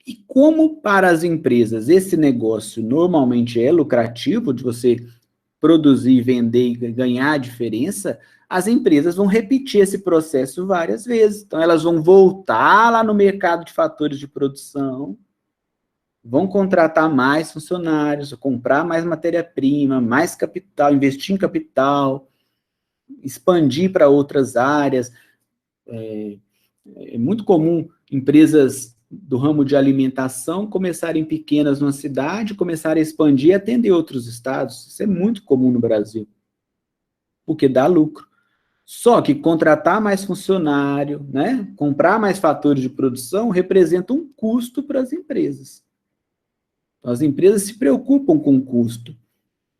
E como para as empresas esse negócio normalmente é lucrativo, de você produzir, vender e ganhar a diferença, as empresas vão repetir esse processo várias vezes. Então, elas vão voltar lá no mercado de fatores de produção, vão contratar mais funcionários, comprar mais matéria-prima, mais capital, investir em capital, expandir para outras áreas. É muito comum empresas do ramo de alimentação começarem pequenas numa cidade, começarem a expandir e atender outros estados. Isso é muito comum no Brasil, porque dá lucro. Só que contratar mais funcionário, né, comprar mais fatores de produção, representa um custo para as empresas. Então, as empresas se preocupam com o custo.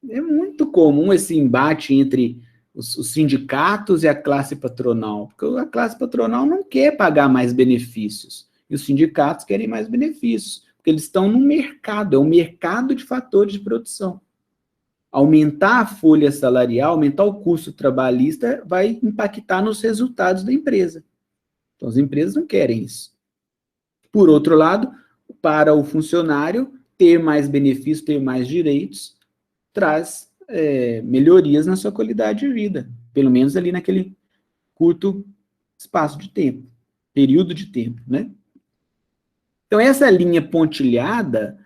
É muito comum esse embate entre os sindicatos e a classe patronal? Porque a classe patronal não quer pagar mais benefícios, e os sindicatos querem mais benefícios, porque eles estão no mercado, é um mercado de fatores de produção. Aumentar a folha salarial, aumentar o custo trabalhista, vai impactar nos resultados da empresa. Então, as empresas não querem isso. Por outro lado, para o funcionário, ter mais benefícios, ter mais direitos, traz melhorias na sua qualidade de vida, pelo menos ali naquele curto espaço de tempo, período de tempo, né? Então, essa linha pontilhada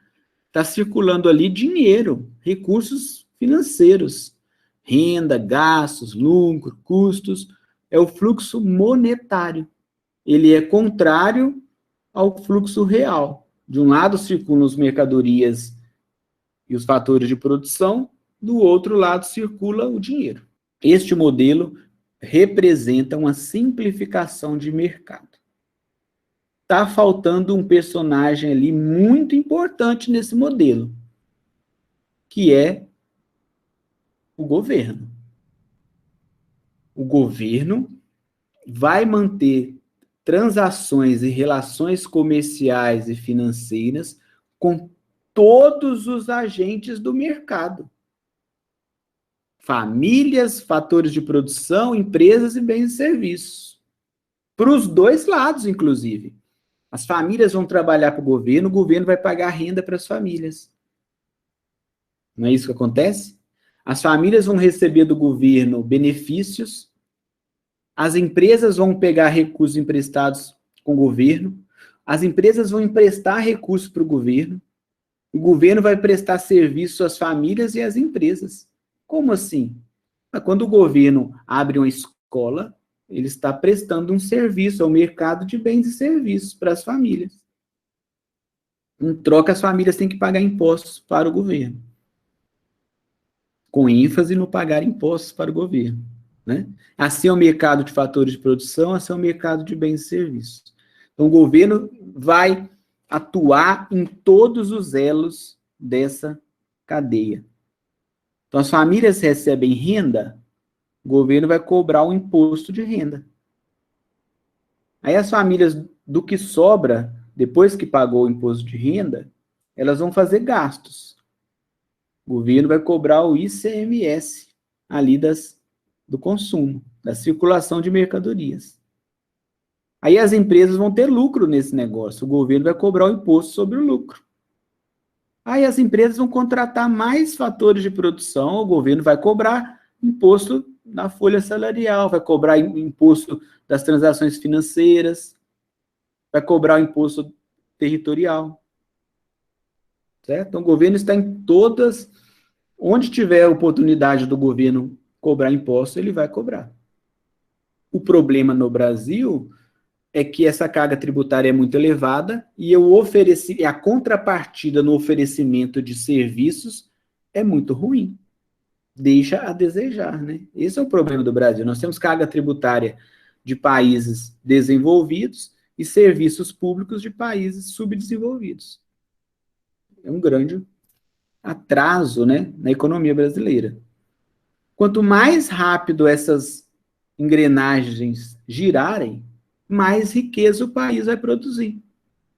está circulando ali dinheiro, recursos financeiros, renda, gastos, lucro, custos, é o fluxo monetário. Ele é contrário ao fluxo real. De um lado circulam as mercadorias e os fatores de produção, do outro lado circula o dinheiro. Este modelo representa uma simplificação de mercado. Está faltando um personagem ali muito importante nesse modelo, que é o governo. O governo vai manter transações e relações comerciais e financeiras com todos os agentes do mercado. Famílias, fatores de produção, empresas e bens e serviços. Para os dois lados, inclusive. As famílias vão trabalhar para o governo vai pagar renda para as famílias. Não é isso que acontece? As famílias vão receber do governo benefícios, as empresas vão pegar recursos emprestados com o governo, as empresas vão emprestar recursos para o governo vai prestar serviço às famílias e às empresas. Como assim? Quando o governo abre uma escola, ele está prestando um serviço ao mercado de bens e serviços para as famílias. Em troca, as famílias têm que pagar impostos para o governo. Com ênfase no pagar impostos para o governo. Né? Assim é o mercado de fatores de produção, assim é o mercado de bens e serviços. Então, o governo vai atuar em todos os elos dessa cadeia. Então, as famílias recebem renda, o governo vai cobrar um imposto de renda. Aí as famílias, do que sobra, depois que pagou o imposto de renda, elas vão fazer gastos. O governo vai cobrar o ICMS ali do consumo, da circulação de mercadorias. Aí as empresas vão ter lucro nesse negócio, o governo vai cobrar o imposto sobre o lucro. Aí as empresas vão contratar mais fatores de produção, o governo vai cobrar imposto na folha salarial, vai cobrar imposto das transações financeiras, vai cobrar o imposto territorial. Certo? Então, o governo está em todas, onde tiver oportunidade do governo cobrar imposto, ele vai cobrar. O problema no Brasil é que essa carga tributária é muito elevada e a contrapartida no oferecimento de serviços é muito ruim. Deixa a desejar, né? Esse é o problema do Brasil. Nós temos carga tributária de países desenvolvidos e serviços públicos de países subdesenvolvidos. É um grande atraso, né, na economia brasileira. Quanto mais rápido essas engrenagens girarem, mais riqueza o país vai produzir.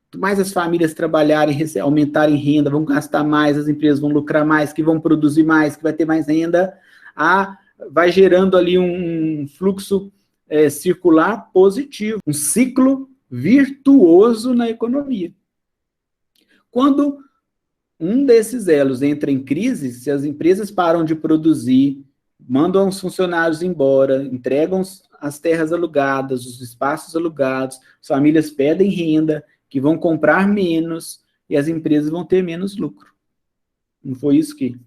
Quanto mais as famílias trabalharem, aumentarem renda, vão gastar mais, as empresas vão lucrar mais, que vão produzir mais, que vai ter mais renda, vai gerando ali um fluxo circular positivo, um ciclo virtuoso na economia. Quando um desses elos entra em crise, se as empresas param de produzir, mandam os funcionários embora, entregam as terras alugadas, os espaços alugados, as famílias pedem renda, que vão comprar menos, e as empresas vão ter menos lucro. Não foi isso que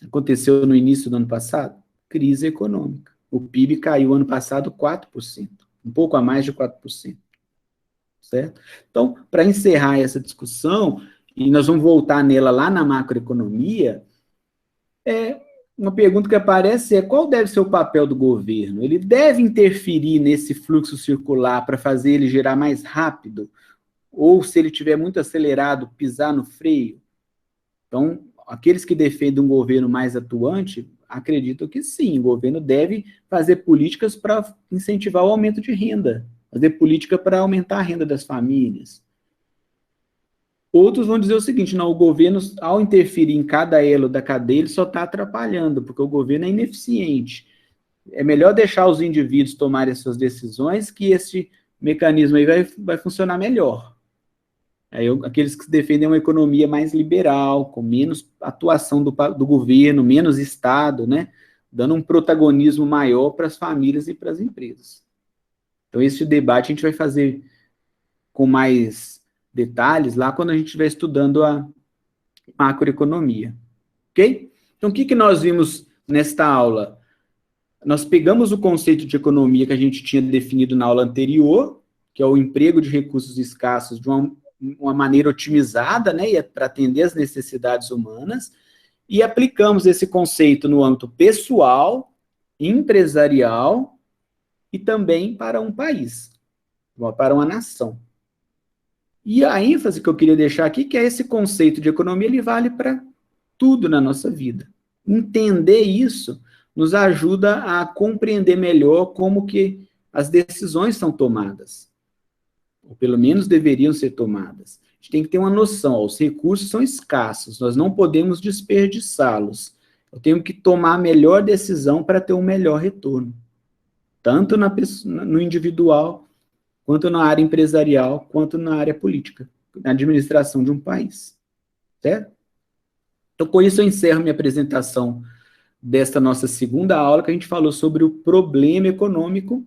aconteceu no início do ano passado? Crise econômica. O PIB caiu ano passado 4%, um pouco a mais de 4%. Certo? Então, para encerrar essa discussão, e nós vamos voltar nela lá na macroeconomia, uma pergunta que aparece é: qual deve ser o papel do governo? Ele deve interferir nesse fluxo circular para fazer ele girar mais rápido? Ou, se ele estiver muito acelerado, pisar no freio? Então, aqueles que defendem um governo mais atuante Acredito que sim, o governo deve fazer políticas para incentivar o aumento de renda, fazer política para aumentar a renda das famílias. Outros vão dizer o seguinte, não, o governo, ao interferir em cada elo da cadeia, ele só está atrapalhando, porque o governo é ineficiente. É melhor deixar os indivíduos tomarem as suas decisões, que esse mecanismo aí vai funcionar melhor. Aí aqueles que defendem uma economia mais liberal, com menos atuação do governo, menos Estado, né, dando um protagonismo maior para as famílias e para as empresas. Então, esse debate a gente vai fazer com mais detalhes lá quando a gente estiver estudando a macroeconomia. Ok? Então, o que nós vimos nesta aula? Nós pegamos o conceito de economia que a gente tinha definido na aula anterior, que é o emprego de recursos escassos de uma maneira otimizada, né, para atender às necessidades humanas, e aplicamos esse conceito no âmbito pessoal, empresarial e também para um país, para uma nação. E a ênfase que eu queria deixar aqui, que é esse conceito de economia, ele vale para tudo na nossa vida. Entender isso nos ajuda a compreender melhor como que as decisões são tomadas, ou pelo menos deveriam ser tomadas. A gente tem que ter uma noção, ó, os recursos são escassos, nós não podemos desperdiçá-los. Eu tenho que tomar a melhor decisão para ter um melhor retorno, tanto no individual, quanto na área empresarial, quanto na área política, na administração de um país. Certo? Então, com isso, eu encerro minha apresentação desta nossa segunda aula, que a gente falou sobre o problema econômico